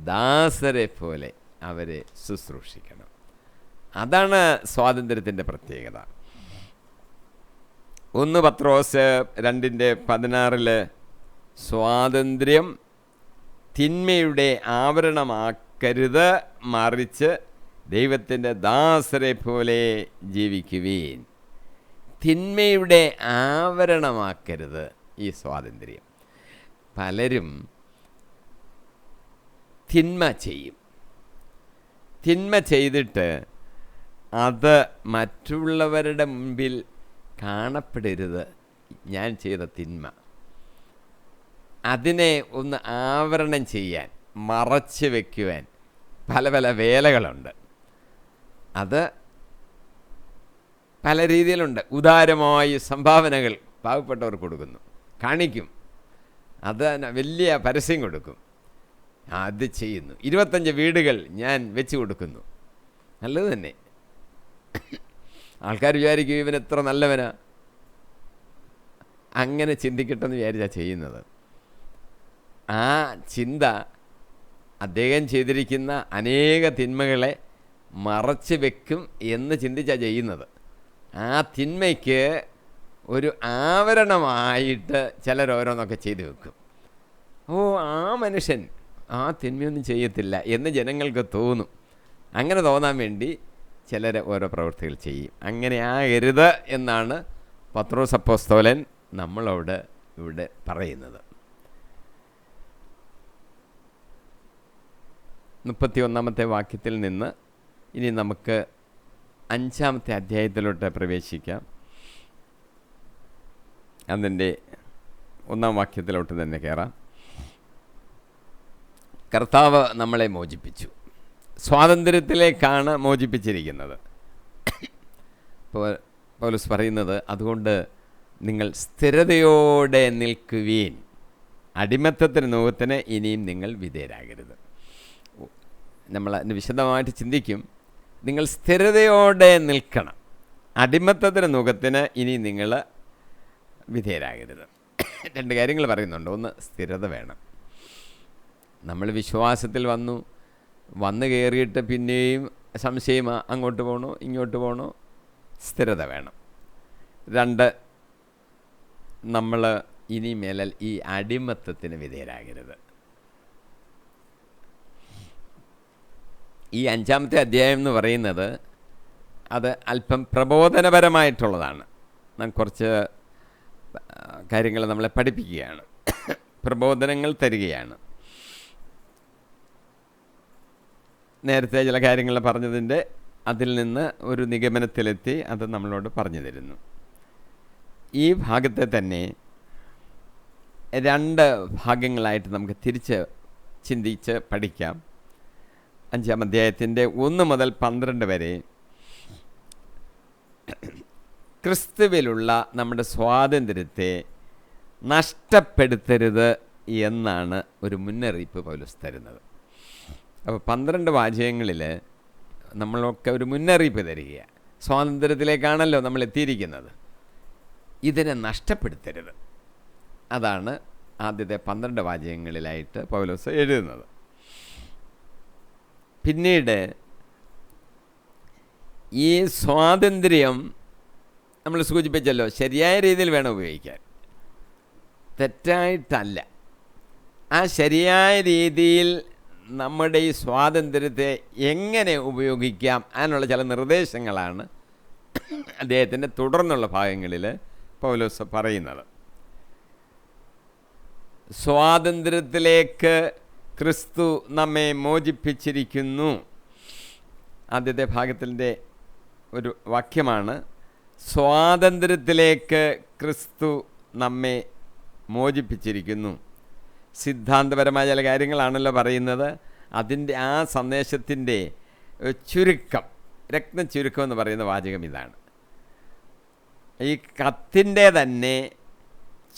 ദാസരെ പോലെ അവരെ ശുശ്രൂഷിക്കണം. അതാണ് സ്വാതന്ത്ര്യത്തിൻ്റെ പ്രത്യേകത. 1 പത്രോസ് 2:16 സ്വാതന്ത്ര്യം തിന്മയുടെ ആവരണമാക്കരുത്, മറിച്ച് ദൈവത്തിൻ്റെ ദാസരെ പോലെ ജീവിക്കുവീൻ. തിന്മയുടെ ആവരണമാക്കരുത് ഈ സ്വാതന്ത്ര്യം. പലരും തിന്മ ചെയ്യും. തിന്മ ചെയ്തിട്ട് അത് മറ്റുള്ളവരുടെ മുൻപിൽ കാണപ്പെടരുത്. ഞാൻ ചെയ്ത തിന്മ അതിനെ ഒന്ന് ആവരണം ചെയ്യാൻ, മറച്ച് വയ്ക്കുവാൻ പല പല വേലകളുണ്ട്. അത് പല രീതിയിലുണ്ട്. ഉദാരമായി സംഭാവനകൾ പാവപ്പെട്ടവർ കൊടുക്കുന്നു, കാണിക്കും, അത് വലിയ പരസ്യം കൊടുക്കും, അത് ചെയ്യുന്നു. 25 വീടുകൾ ഞാൻ വെച്ച് കൊടുക്കുന്നു. നല്ലത് തന്നെ. ആൾക്കാർ വിചാരിക്കും ഇവൻ എത്ര നല്ലവനാ, അങ്ങനെ ചിന്തിക്കട്ടെന്ന് വിചാരിച്ചാണ് ചെയ്യുന്നത്. ആ ചിന്ത അദ്ദേഹം ചെയ്തിരിക്കുന്ന അനേക തിന്മകളെ മറച്ച് വെക്കും എന്ന് ചിന്തിച്ചാണ് ചെയ്യുന്നത്. ആ തിന്മയ്ക്ക് ഒരു ആവരണമായിട്ട് ചിലരോരോന്നൊക്കെ ചെയ്തു വെക്കും. ആ മനുഷ്യൻ ആ തിന്മയൊന്നും ചെയ്യത്തില്ല എന്ന് ജനങ്ങൾക്ക് തോന്നും. അങ്ങനെ തോന്നാൻ വേണ്ടി ചിലർ ഓരോ പ്രവൃത്തികൾ ചെയ്യും. അങ്ങനെ ആകരുത് എന്നാണ് പത്രോസ് അപ്പോസ്തലൻ നമ്മളോട് ഇവിടെ പറയുന്നത്. 31-ാമത്തെ വാക്യത്തിൽ നിന്ന് ഇനി നമുക്ക് 5-ാമത്തെ അധ്യായത്തിലോട്ട് പ്രവേശിക്കാം. അതിൻ്റെ 1-ാം വാക്യത്തിലോട്ട് തന്നെ കയറാം. കർത്താവ് നമ്മളെ മോചിപ്പിച്ചു, സ്വാതന്ത്ര്യത്തിലേക്കാണ് മോചിപ്പിച്ചിരിക്കുന്നത്. പൗലോസ് പറയുന്നത്, അതുകൊണ്ട് നിങ്ങൾ സ്ഥിരതയോടെ നിൽക്കുവീൻ, അടിമത്തത്തിന് നോകത്തിന് ഇനിയും നിങ്ങൾ വിധേയരാകരുത്. നമ്മൾ അതിന് വിശദമായിട്ട് ചിന്തിക്കും. നിങ്ങൾ സ്ഥിരതയോടെ നിൽക്കണം, അടിമത്തത്തിന് നുഖത്തിന് ഇനി നിങ്ങൾ വിധേയരാകരുത്. 2 കാര്യങ്ങൾ പറയുന്നുണ്ട്. ഒന്ന്, സ്ഥിരത വേണം. നമ്മൾ വിശ്വാസത്തിൽ വന്ന് കയറിയിട്ട് പിന്നെയും സംശയം, അങ്ങോട്ട് പോകണോ ഇങ്ങോട്ട് പോകണോ, സ്ഥിരത വേണം. 2, നമ്മൾ ഇനി മേലൽ ഈ അടിമത്തത്തിന് വിധേയരാകരുത്. ഈ 5-ാമത്തെ അധ്യായം എന്ന് പറയുന്നത് അത് അല്പം പ്രബോധനപരമായിട്ടുള്ളതാണ്. കുറച്ച് കാര്യങ്ങൾ നമ്മളെ പഠിപ്പിക്കുകയാണ്, പ്രബോധനങ്ങൾ തരികയാണ്. നേരത്തെ ചില കാര്യങ്ങൾ പറഞ്ഞതിൻ്റെ അതിൽ നിന്ന് ഒരു നിഗമനത്തിലെത്തി അത് നമ്മളോട് പറഞ്ഞു തരുന്നു. ഈ ഭാഗത്തെ തന്നെ 2 ഭാഗങ്ങളായിട്ട് നമുക്ക് തിരിച്ച് ചിന്തിച്ച് പഠിക്കാം. 5-ാം അധ്യായത്തിൻ്റെ 1 മുതൽ 12 വരെ ക്രിസ്തുവിലുള്ള നമ്മുടെ സ്വാതന്ത്ര്യത്തെ നഷ്ടപ്പെടുത്തരുത് എന്നാണ് ഒരു മുന്നറിയിപ്പ് പൗലോസ് തരുന്നത്. അപ്പോൾ 12 വാചകങ്ങളിൽ നമ്മളൊക്കെ ഒരു മുന്നറിയിപ്പ് തരികയാണ്. സ്വാതന്ത്ര്യത്തിലേക്കാണല്ലോ നമ്മൾ എത്തിയിരിക്കുന്നത്, ഇതിനെ നഷ്ടപ്പെടുത്തരുത്. അതാണ് ആദ്യത്തെ 12 വാചകങ്ങളിലായിട്ട് പൗലോസ് എഴുതുന്നത്. പിന്നീട് ഈ സ്വാതന്ത്ര്യം നമ്മൾ സൂചിപ്പിച്ചല്ലോ, ശരിയായ രീതിയിൽ വേണം ഉപയോഗിക്കാൻ, തെറ്റായിട്ടല്ല. ആ ശരിയായ രീതിയിൽ നമ്മുടെ ഈ സ്വാതന്ത്ര്യത്തെ എങ്ങനെ ഉപയോഗിക്കാം അതിനുള്ള ചില നിർദ്ദേശങ്ങളാണ് അദ്ദേഹത്തിൻ്റെ തുടർന്നുള്ള ഭാഗങ്ങളിൽ പൗലോസ് പറയുന്നത്. സ്വാതന്ത്ര്യത്തിലേക്ക് ക്രിസ്തു നമ്മെ മോചിപ്പിച്ചിരിക്കുന്നു. ആദ്യത്തെ ഭാഗത്തിൻ്റെ ഒരു വാക്യമാണ്, സ്വാതന്ത്ര്യത്തിലേക്ക് ക്രിസ്തു നമ്മെ മോചിപ്പിച്ചിരിക്കുന്നു. സിദ്ധാന്തപരമായ ചില കാര്യങ്ങളാണല്ലോ പറയുന്നത്. അതിൻ്റെ ആ സന്ദേശത്തിൻ്റെ ചുരുക്കം, രത്നചുരുക്കം എന്ന് പറയുന്ന വാചകം ഇതാണ്. ഈ കത്തിൻ്റെ തന്നെ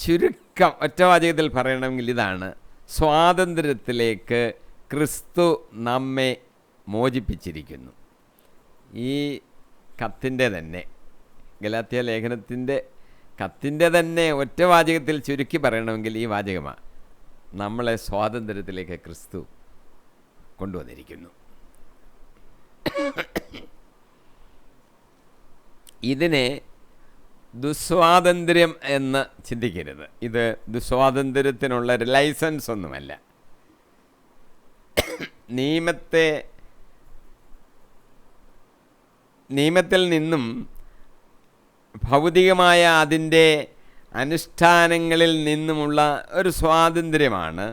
ചുരുക്കം ഒറ്റ വാചകത്തിൽ പറയണമെങ്കിൽ ഇതാണ്, സ്വാതന്ത്ര്യത്തിലേക്ക് ക്രിസ്തു നമ്മെ മോചിപ്പിച്ചിരിക്കുന്നു. ഈ കത്തിൻ്റെ തന്നെ, ഗലാത്യ ലേഖനത്തിൻ്റെ കത്തിൻ്റെ തന്നെ ഒറ്റ വാചകത്തിൽ ചുരുക്കി പറയണമെങ്കിൽ ഈ വാചകമാണ്, നമ്മളെ സ്വാതന്ത്ര്യത്തിലേക്ക് ക്രിസ്തു കൊണ്ടുവന്നിരിക്കുന്നു. ഇതിനെ ദുസ്വാതന്ത്ര്യം എന്ന് ചിന്തിക്കരുത്. ഇത് ദുസ്വാതന്ത്ര്യത്തിനുള്ള ഒരു ലൈസൻസ് ഒന്നുമല്ല. നിയമത്തിൽ നിന്നും ഭൗതികമായ അതിൻ്റെ അനുഷ്ഠാനങ്ങളിൽ നിന്നുമുള്ള ഒരു സ്വാതന്ത്ര്യമാണ്.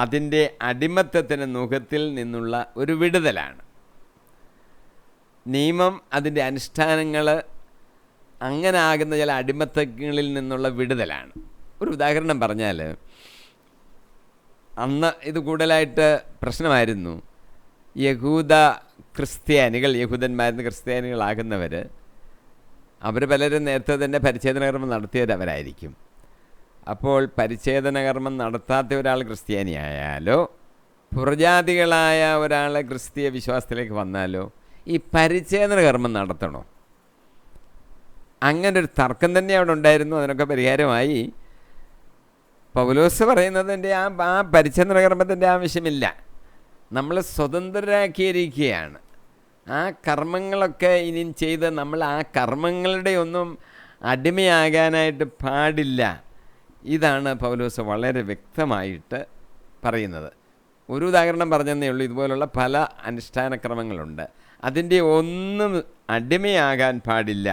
അതിൻ്റെ അടിമത്തത്തിന് നുഖത്തിൽ നിന്നുള്ള ഒരു വിടുതലാണ്. നിയമം, അതിൻ്റെ അനുഷ്ഠാനങ്ങൾ, അങ്ങനെ ആകുന്ന ചില അടിമത്തങ്ങളിൽ നിന്നുള്ള വിടുതലാണ്. ഒരു ഉദാഹരണം പറഞ്ഞാൽ, അന്ന് ഇത് കൂടുതലായിട്ട് പ്രശ്നമായിരുന്നു. യഹൂദന്മാരിൽ ക്രിസ്ത്യാനികളാകുന്നവർ, അവർ പലരും നേരത്തെ തന്നെ പരിച്ഛേദനകർമ്മം നടത്തിയവരായിരിക്കും. അപ്പോൾ പരിച്ഛേദനകർമ്മം നടത്താത്ത ഒരാൾ ക്രിസ്ത്യാനിയായാലോ പുറജാതികളായ ഒരാൾ ക്രിസ്തീയ വിശ്വാസത്തിലേക്ക് വന്നാലോ ഈ പരിച്ഛേദന കർമ്മം നടത്തണോ? അങ്ങനൊരു തർക്കം തന്നെ അവിടെ ഉണ്ടായിരുന്നു. അതിനൊക്കെ പരിഹാരമായി പൗലോസ് പറയുന്നതിൻ്റെ ആ പരിച്ഛേദന കർമ്മത്തിൻ്റെ ആവശ്യമില്ല. നമ്മൾ സ്വതന്ത്രരാക്കിയിരിക്കുകയാണ്. ആ കർമ്മങ്ങളൊക്കെ ഇനിയും ചെയ്ത് നമ്മൾ ആ കർമ്മങ്ങളുടെ ഒന്നും അടിമയാകാനായിട്ട് പാടില്ല. ഇതാണ് പൗലോസ് വളരെ വ്യക്തമായിട്ട് പറയുന്നത്. ഒരു ഉദാഹരണം പറഞ്ഞതേ ഉള്ളൂ. ഇതുപോലുള്ള പല അനുഷ്ഠാനക്രമങ്ങളുണ്ട്. അതിൻ്റെ ഒന്നും അടിമയാകാൻ പാടില്ല.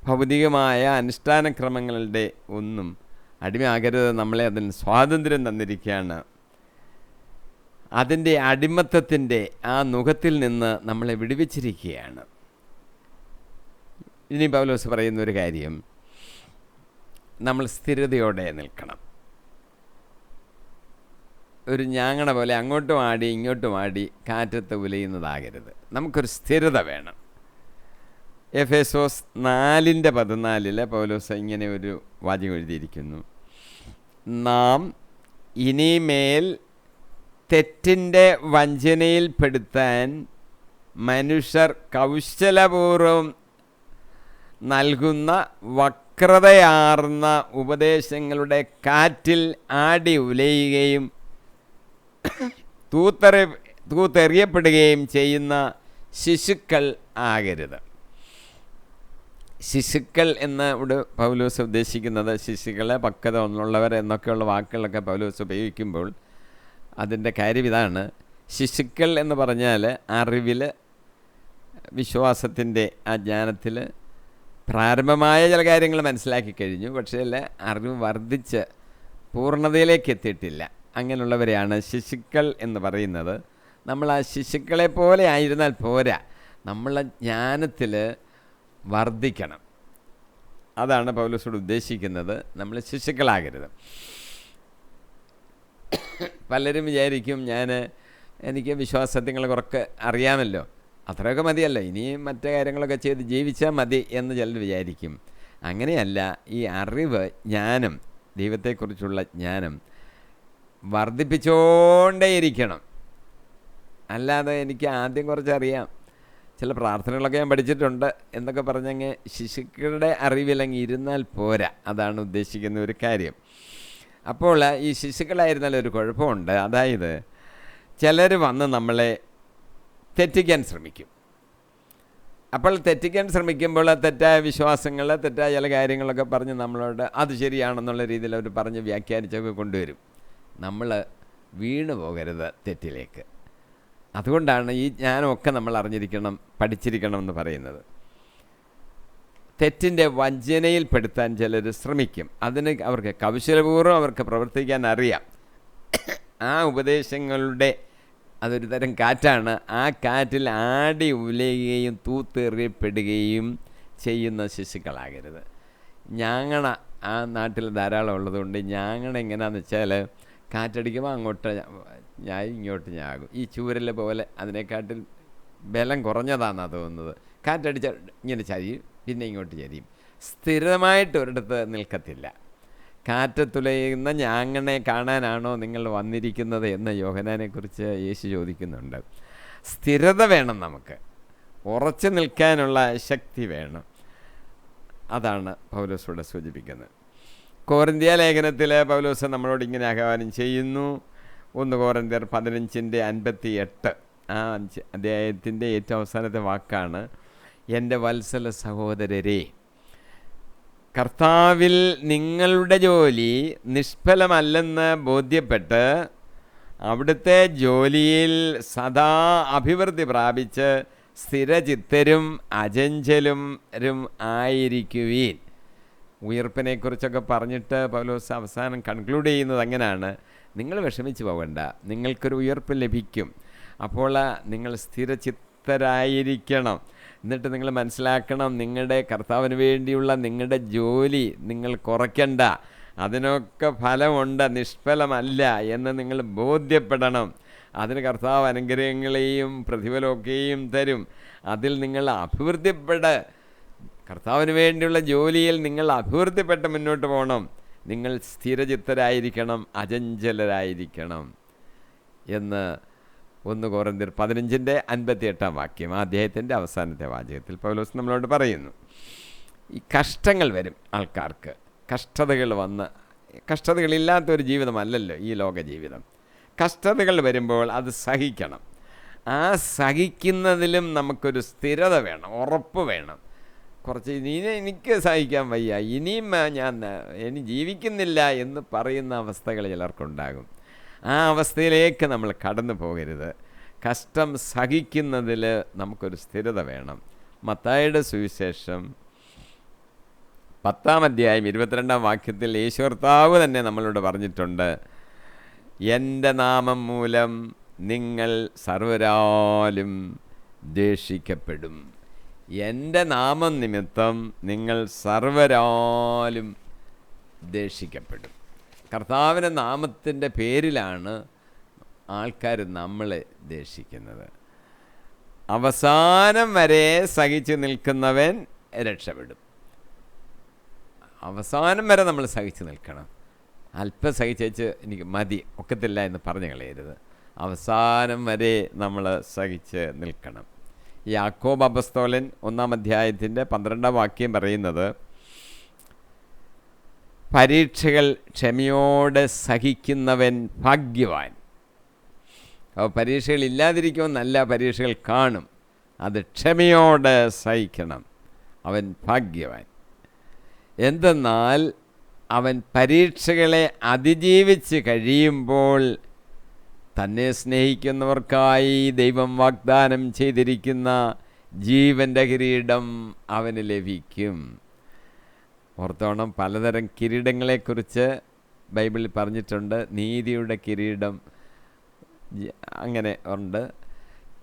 ഭൗതികമായ അനുഷ്ഠാനക്രമങ്ങളുടെ ഒന്നും അടിമയാകരുത്. നമ്മളെ അതിന് സ്വാതന്ത്ര്യം തന്നിരിക്കുകയാണ്. അതിൻ്റെ അടിമത്തത്തിൻ്റെ ആ നുഖത്തിൽ നിന്ന് നമ്മളെ വിടുവിച്ചിരിക്കുകയാണ്. ഇനി പൗലോസ് പറയുന്നൊരു കാര്യം, നമ്മൾ സ്ഥിരതയോടെ നിൽക്കണം. ഒരു ഞാങ്ങണ പോലെ അങ്ങോട്ടും ആടി ഇങ്ങോട്ടും ആടി കാറ്റത്ത് ഉലയുന്നതാകരുത്. നമുക്കൊരു സ്ഥിരത വേണം. എഫേസോസ് 4:14 പൗലോസ് ഇങ്ങനെ ഒരു വാചകം എഴുതിയിരിക്കുന്നു: നാം ഇനിമേൽ തെറ്റിൻ്റെ വഞ്ചനയിൽപ്പെടുത്താൻ മനുഷ്യർ കൗശലപൂർവ്വം നൽകുന്ന വക്രതയാർന്ന ഉപദേശങ്ങളുടെ കാറ്റിൽ ആടി ഉലയുകയും തൂത്തെറിയപ്പെടുകയും ചെയ്യുന്ന ശിശുക്കൾ ആകരുത്. ശിശുക്കൾ എന്ന് ഇവിടെ പൗലോസ് ഉദ്ദേശിക്കുന്നത് ശിശുക്കളെ, പക്വത ഒന്നുള്ളവർ എന്നൊക്കെയുള്ള വാക്കുകളൊക്കെ പൗലോസ് ഉപയോഗിക്കുമ്പോൾ അതിൻ്റെ കാര്യം ഇതാണ്. ശിശുക്കൾ എന്ന് പറഞ്ഞാൽ അറിവിൽ, വിശ്വാസത്തിൻ്റെ ആ ജ്ഞാനത്തിൽ പ്രാരംഭമായ ചില കാര്യങ്ങൾ മനസ്സിലാക്കി കഴിഞ്ഞു, പക്ഷേ അറിവ് വർദ്ധിച്ച് പൂർണ്ണതയിലേക്ക് എത്തിയിട്ടില്ല. അങ്ങനെയുള്ളവരെയാണ് ശിശുക്കൾ എന്ന് പറയുന്നത്. നമ്മൾ ആ ശിശുക്കളെ പോലെ ആയിരുന്നാൽ പോരാ, നമ്മളെ ജ്ഞാനത്തിൽ വർദ്ധിക്കണം. അതാണ് പൗലോസോട് ഉദ്ദേശിക്കുന്നത്. നമ്മൾ ശിശുക്കളാകരുത്. പലരും വിചാരിക്കും എനിക്ക് വിശ്വാസത്യങ്ങൾ കുറച്ച് അറിയാമല്ലോ, അത്രയൊക്കെ മതിയല്ലോ, ഇനിയും മറ്റു കാര്യങ്ങളൊക്കെ ചെയ്ത് ജീവിച്ചാൽ മതി എന്ന് ചിലർ വിചാരിക്കും. അങ്ങനെയല്ല. ഈ അറിവ്, ജ്ഞാനം, ദൈവത്തെക്കുറിച്ചുള്ള ജ്ഞാനം വർദ്ധിപ്പിച്ചുകൊണ്ടേയിരിക്കണം. അല്ലാതെ എനിക്ക് ആദ്യം കുറച്ചറിയാം, ചില പ്രാർത്ഥനകളൊക്കെ ഞാൻ പഠിച്ചിട്ടുണ്ട് എന്നൊക്കെ പറഞ്ഞങ്ങ് ശിശുക്കളുടെ അറിവിലങ്ങ് ഇരുന്നാൽ പോരാ. അതാണ് ഉദ്ദേശിക്കുന്ന ഒരു കാര്യം. അപ്പോൾ ഈ ശിശുക്കളായിരുന്നാൽ ഒരു കുഴപ്പമുണ്ട്. അതായത് ചിലർ വന്ന് നമ്മളെ തെറ്റിക്കാൻ ശ്രമിക്കും. അപ്പോൾ തെറ്റിക്കാൻ ശ്രമിക്കുമ്പോൾ തെറ്റായ വിശ്വാസങ്ങൾ, തെറ്റായ ചില കാര്യങ്ങളൊക്കെ പറഞ്ഞ് നമ്മളോട് അത് ശരിയാണെന്നുള്ള രീതിയിൽ അവർ പറഞ്ഞ് വ്യാഖ്യാനിച്ചൊക്കെ കൊണ്ടുവരും. നമ്മൾ വീണു പോകരുത് തെറ്റിലേക്ക്. അതുകൊണ്ടാണ് ഈ ജ്ഞാനമൊക്കെ നമ്മൾ അറിഞ്ഞിരിക്കണം, പഠിച്ചിരിക്കണം എന്ന് പറയുന്നത്. തെറ്റിൻ്റെ വഞ്ചനയിൽപ്പെടുത്താൻ ചിലർ ശ്രമിക്കും. അതിന് അവർക്ക് കൗശലപൂർവ്വം അവർക്ക് പ്രവർത്തിക്കാൻ അറിയാം. ആ ഉപദേശങ്ങളുടെ അതൊരു തരം കാറ്റാണ്. ആ കാറ്റിൽ ആടി ഉലയുകയും തൂത്തെറിയപ്പെടുകയും ചെയ്യുന്ന ശിശുക്കളാകരുത്. ഞാങ്ങണ ആ നാട്ടിൽ ധാരാളം ഉള്ളതുകൊണ്ട് ഞാങ്ങണ എങ്ങനെയാണെന്ന് വെച്ചാൽ കാറ്റടിക്കുമ്പോൾ അങ്ങോട്ട് ഇങ്ങോട്ട് ഞാകും. ഈ ചൂരൽ പോലെ അതിനെക്കാട്ടിൽ ബലം കുറഞ്ഞതാണെന്നാണ് തോന്നുന്നത്. കാറ്റടിച്ച ഇങ്ങനെ ചരിയും, പിന്നെ ഇങ്ങോട്ട് ചരിയും. സ്ഥിരമായിട്ട് ഒരിടത്ത് നിൽക്കത്തില്ല. കാറ്റത്തുലയുന്ന ഞാങ്ങനെ കാണാനാണോ നിങ്ങൾ വന്നിരിക്കുന്നത് എന്ന് യോഹന്നാനെക്കുറിച്ച് യേശു ചോദിക്കുന്നുണ്ട്. സ്ഥിരത വേണം, നമുക്ക് ഉറച്ചു നിൽക്കാനുള്ള ശക്തി വേണം. അതാണ് പൗലോസ് ഇവിടെ സൂചിപ്പിക്കുന്നത്. കൊരിന്ത്യ ലേഖനത്തിൽ പൗലോസ് നമ്മളോട് ഇങ്ങനെ ആഹ്വാനം ചെയ്യുന്നു. 1 കൊരിന്ത്യർ 15:58 ആ അധ്യായത്തിൻ്റെ ഏറ്റവും അവസാനത്തെ വാക്കാണ്: എൻ്റെ വത്സല സഹോദരരെ, കർത്താവിൽ നിങ്ങളുടെ ജോലി നിഷ്ഫലമല്ലെന്ന് ബോധ്യപ്പെട്ട് അവിടുത്തെ ജോലിയിൽ സദാ അഭിവൃദ്ധി പ്രാപിച്ച് സ്ഥിരചിത്തരും അചഞ്ചലരും ആയിരിക്കുവീൻ. ഉയർപ്പിനെക്കുറിച്ചൊക്കെ പറഞ്ഞിട്ട് പൗലോസ് അവസാനം കൺക്ലൂഡ് ചെയ്യുന്നത് അങ്ങനെയാണ്: നിങ്ങൾ വിഷമിച്ച് പോകണ്ട, നിങ്ങൾക്കൊരു ഉയർപ്പ് ലഭിക്കും. അപ്പോൾ നിങ്ങൾ സ്ഥിരചിത്തരായിരിക്കണം. എന്നിട്ട് നിങ്ങൾ മനസ്സിലാക്കണം, നിങ്ങളുടെ കർത്താവിന് വേണ്ടിയുള്ള നിങ്ങളുടെ ജോലി നിങ്ങൾ കുറയ്ക്കണ്ട. അതിനൊക്കെ ഫലമുണ്ട്, നിഷ്ഫലമല്ല എന്ന് നിങ്ങൾ ബോധ്യപ്പെടണം. അതിന് കർത്താവ് അനുഗ്രഹങ്ങളെയും പ്രതിഫലമൊക്കെയും തരും. അതിൽ നിങ്ങൾ കർത്താവിന് വേണ്ടിയുള്ള ജോലിയിൽ നിങ്ങൾ അഭിവൃദ്ധിപ്പെട്ട് മുന്നോട്ട് പോകണം. നിങ്ങൾ സ്ഥിരചിത്തരായിരിക്കണം, അചഞ്ചലരായിരിക്കണം എന്ന് 1 കൊരിന്ത്യർ 15:58 ആ അധ്യായത്തിൻ്റെ അവസാനത്തെ വാചകത്തിൽ പൗലോസ് നമ്മളോട് പറയുന്നു. ഈ കഷ്ടങ്ങൾ വരും ആൾക്കാർക്ക്. കഷ്ടതകളില്ലാത്തൊരു ജീവിതമല്ലല്ലോ ഈ ലോക ജീവിതം. കഷ്ടതകൾ വരുമ്പോൾ അത് സഹിക്കണം. ആ സഹിക്കുന്നതിലും നമുക്കൊരു സ്ഥിരത വേണം, ഉറപ്പ് വേണം. കുറച്ച് എനിക്ക് സഹിക്കാൻ വയ്യ, ഇനിയും ഇനി ജീവിക്കുന്നില്ല എന്ന് പറയുന്ന അവസ്ഥകൾ ചിലർക്കുണ്ടാകും. ആ അവസ്ഥയിലേക്ക് നമ്മൾ കടന്നു പോകരുത്. കഷ്ടം സഹിക്കുന്നതിൽ നമുക്കൊരു സ്ഥിരത വേണം. മത്തായിയുടെ സുവിശേഷം 10:22 യേശു കർത്താവ് തന്നെ നമ്മളോട് പറഞ്ഞിട്ടുണ്ട്, എൻ്റെ നാമം മൂലം നിങ്ങൾ സർവരാലും ദേഷിക്കപ്പെടും. എൻ്റെ നാമം നിമിത്തം നിങ്ങൾ സർവരാലും ദേഷിക്കപ്പെടും. കർത്താവിൻ്റെ നാമത്തിൻ്റെ പേരിലാണ് ആൾക്കാർ നമ്മളെ ദേഷിക്കുന്നത്. അവസാനം വരെ സഹിച്ചു നിൽക്കുന്നവൻ രക്ഷപ്പെടും. അവസാനം വരെ നമ്മൾ സഹിച്ചു നിൽക്കണം. അല്പം സഹിച്ചേച്ച് എനിക്ക് മതി, ഒക്കത്തില്ല എന്ന് പറഞ്ഞു കളയരുത്. അവസാനം വരെ നമ്മൾ സഹിച്ച് നിൽക്കണം. യാക്കോബ് അപ്പസ്തോലൻ 1:12 പറയുന്നത്, പരീക്ഷകൾ ക്ഷമയോടെ സഹിക്കുന്നവൻ ഭാഗ്യവാൻ. അപ്പോൾ പരീക്ഷകൾ ഇല്ലാതിരിക്കുമെന്നല്ല, പരീക്ഷകൾ കാണും, അത് ക്ഷമയോടെ സഹിക്കണം, അവൻ ഭാഗ്യവാൻ. എന്തെന്നാൽ അവൻ പരീക്ഷകളെ അതിജീവിച്ച് കഴിയുമ്പോൾ തന്നെ സ്നേഹിക്കുന്നവർക്കായി ദൈവം വാഗ്ദാനം ചെയ്തിരിക്കുന്ന ജീവൻ്റെ കിരീടം അവന് ലഭിക്കും. ഓർത്തോണം, പലതരം കിരീടങ്ങളെക്കുറിച്ച് ബൈബിളിൽ പറഞ്ഞിട്ടുണ്ട്. നീതിയുടെ കിരീടം അങ്ങനെ ഉണ്ട്.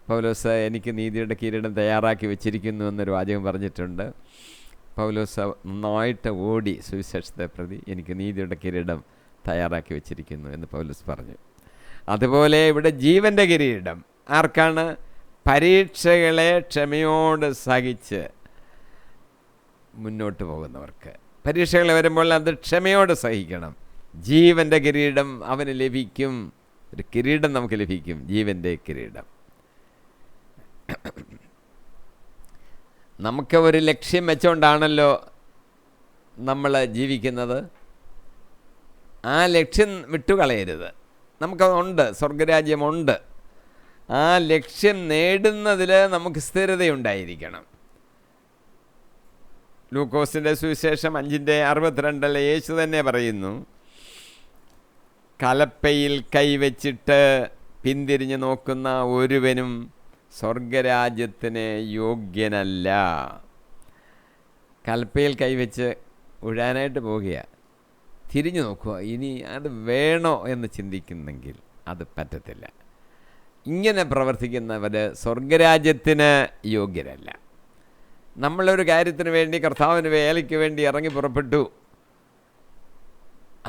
പൗലോസ് എനിക്ക് നീതിയുടെ കിരീടം തയ്യാറാക്കി വെച്ചിരിക്കുന്നു എന്നൊരു വാചകം പറഞ്ഞിട്ടുണ്ട്. പൗലോസ് നന്നായിട്ട് ഓടി സുവിശേഷത്തെ പ്രതി എനിക്ക് നീതിയുടെ കിരീടം തയ്യാറാക്കി വെച്ചിരിക്കുന്നു എന്ന് പൗലോസ് പറഞ്ഞു. അതുപോലെ ഇവിടെ ജീവൻ്റെ കിരീടം ആർക്കാണ്? പരീക്ഷകളെ ക്ഷമയോട് സഹിച്ച് മുന്നോട്ട് പോകുന്നവർക്ക്. പരീക്ഷകൾ വരുമ്പോൾ അത് ക്ഷമയോട് സഹിക്കണം. ജീവൻ്റെ കിരീടം അവന് ലഭിക്കും. ഒരു കിരീടം നമുക്ക് ലഭിക്കും, ജീവൻ്റെ കിരീടം. നമുക്ക് ഒരു ലക്ഷ്യം വെച്ചുകൊണ്ടാണല്ലോ നമ്മൾ ജീവിക്കുന്നത്. ആ ലക്ഷ്യം വിട്ടുകളയരുത്. നമുക്കതുണ്ട്, സ്വർഗരാജ്യമുണ്ട്. ആ ലക്ഷ്യം നേടുന്നതിൽ നമുക്ക് സ്ഥിരതയുണ്ടായിരിക്കണം. ലൂക്കോസിൻ്റെ സുവിശേഷം 5:62 യേശു തന്നെ പറയുന്നു, കലപ്പയിൽ കൈവച്ചിട്ട് പിന്തിരിഞ്ഞ് നോക്കുന്ന ഒരുവനും സ്വർഗരാജ്യത്തിന് യോഗ്യനല്ല. കലപ്പയിൽ കൈവച്ച് ഉഴാനായിട്ട് പോവുക, തിരിഞ്ഞു നോക്കുക, ഇനി അത് വേണോ എന്ന് ചിന്തിക്കുന്നെങ്കിൽ അത് പറ്റത്തില്ല. ഇങ്ങനെ പ്രവർത്തിക്കുന്നവർ സ്വർഗരാജ്യത്തിന് യോഗ്യരല്ല. നമ്മളൊരു കാര്യത്തിന് വേണ്ടി, കർത്താവിന് വേലയ്ക്ക് വേണ്ടി ഇറങ്ങി പുറപ്പെട്ടു,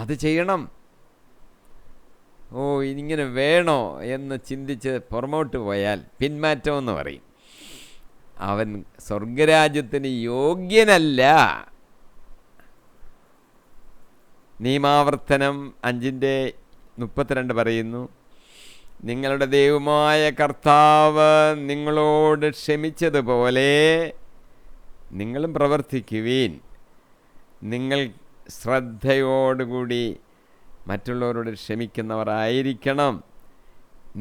അത് ചെയ്യണം. ഇങ്ങനെ വേണോ എന്ന് ചിന്തിച്ച് പുറമോട്ട് പോയാൽ പിന്മാറ്റം എന്ന് പറയും. അവൻ സ്വർഗരാജ്യത്തിന് യോഗ്യനല്ല. നിയമാവർത്തനം 5:32 പറയുന്നു, നിങ്ങളുടെ ദൈവമായ കർത്താവ് നിങ്ങളോട് ക്ഷമിച്ചതുപോലെ നിങ്ങളും പ്രവർത്തിക്കുവീൻ. നിങ്ങൾ ശ്രദ്ധയോടുകൂടി മറ്റുള്ളവരോട് ക്ഷമിക്കുന്നവരായിരിക്കണം.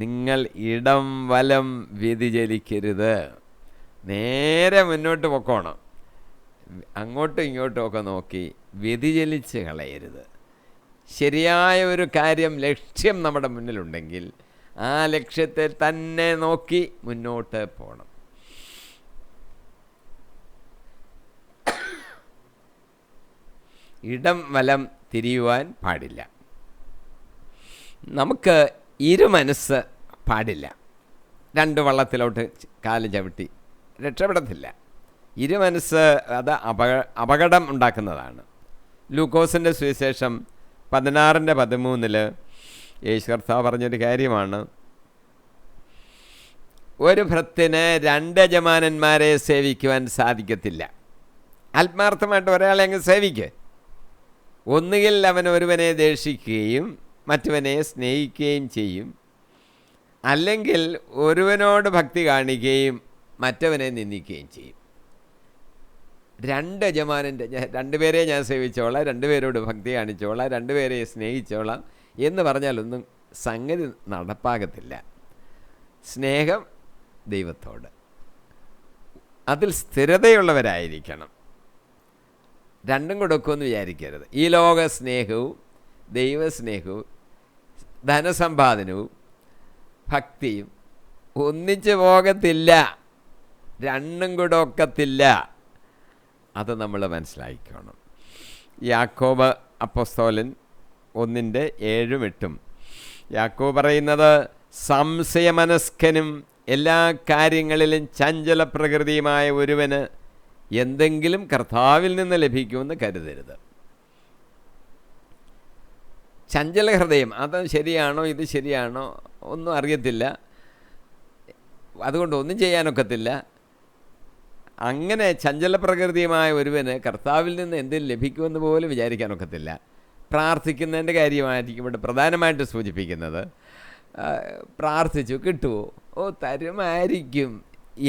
നിങ്ങൾ ഇടം വലം വ്യതിചലിക്കരുത്. നേരെ മുന്നോട്ട് പൊക്കോണം. അങ്ങോട്ടും ഇങ്ങോട്ടും ഒക്കെ നോക്കി വ്യതിചലിച്ച് കളയരുത്. ശരിയായ ഒരു കാര്യം, ലക്ഷ്യം നമ്മുടെ മുന്നിലുണ്ടെങ്കിൽ ആ ലക്ഷ്യത്തെ തന്നെ നോക്കി മുന്നോട്ട് പോകണം. ഇടം വലം തിരിയുവാൻ പാടില്ല. നമുക്ക് ഇരുമനസ്സ് പാടില്ല. 2 വള്ളത്തിലോട്ട് കാല് ചവിട്ടി രക്ഷപ്പെടത്തില്ല. ഇരുമനസ്സ് അത് അപകടം ഉണ്ടാക്കുന്നതാണ്. ലൂക്കോസിൻ്റെ സുവിശേഷം 16:13 യേശു കർത്താവ് പറഞ്ഞൊരു കാര്യമാണ്, ഒരു ഭൃത്യന് 2 യജമാനന്മാരെ സേവിക്കുവാൻ സാധിക്കത്തില്ല. ആത്മാർത്ഥമായിട്ട് ഒരാളെ അങ്ങ് സേവിക്ക്. ഒന്നുകിൽ അവൻ ഒരുവനെ ദേഷിക്കുകയും മറ്റവനെ സ്നേഹിക്കുകയും ചെയ്യും, അല്ലെങ്കിൽ ഒരുവനോട് ഭക്തി കാണിക്കുകയും മറ്റവനെ നിന്ദിക്കുകയും ചെയ്യും. 2 യജമാനൻ്റെ 2 പേരെ ഞാൻ സേവിച്ചോളാം, 2 പേരോട് ഭക്തി കാണിച്ചോളാം, 2 പേരെ സ്നേഹിച്ചോളാം എന്ന് പറഞ്ഞാലൊന്നും സംഗതി നടപ്പാകത്തില്ല. സ്നേഹം ദൈവത്തോട്, അതിൽ സ്ഥിരതയുള്ളവരായിരിക്കണം. രണ്ടും കൊടുക്കുമെന്ന് വിചാരിക്കരുത്. ഈ ലോക സ്നേഹവും ദൈവസ്നേഹവും ധനസമ്പാദനവും ഭക്തിയും ഒന്നിച്ചു പോകത്തില്ല, രണ്ടും കൂടെ ഒക്കത്തില്ല. അത് നമ്മൾ മനസ്സിലാക്കണം. യാക്കോബ് അപ്പോസ്തലൻ 1:7-8 യാക്കോബ് പറയുന്നത്, സംശയമനസ്കനും എല്ലാ കാര്യങ്ങളിലും ചഞ്ചല പ്രകൃതിയുമായ ഒരുവന് എന്തെങ്കിലും കർത്താവിൽ നിന്ന് ലഭിക്കുമെന്ന് കരുതരുത്. ചഞ്ചല ഹൃദയം, അത് ശരിയാണോ ഇത് ശരിയാണോ ഒന്നും അറിയത്തില്ല, അതുകൊണ്ട് ഒന്നും ചെയ്യാനൊക്കത്തില്ല. അങ്ങനെ ചഞ്ചല പ്രകൃതിയുമായ ഒരുവന് കർത്താവിൽ നിന്ന് എന്തെങ്കിലും ലഭിക്കുമെന്ന് പോലും വിചാരിക്കാനൊക്കത്തില്ല. പ്രാർത്ഥിക്കുന്നതിൻ്റെ കാര്യമായിരിക്കും ഇവിടെ പ്രധാനമായിട്ട് സൂചിപ്പിക്കുന്നത്. പ്രാർത്ഥിച്ചു കിട്ടുമോ, തരുമായിരിക്കും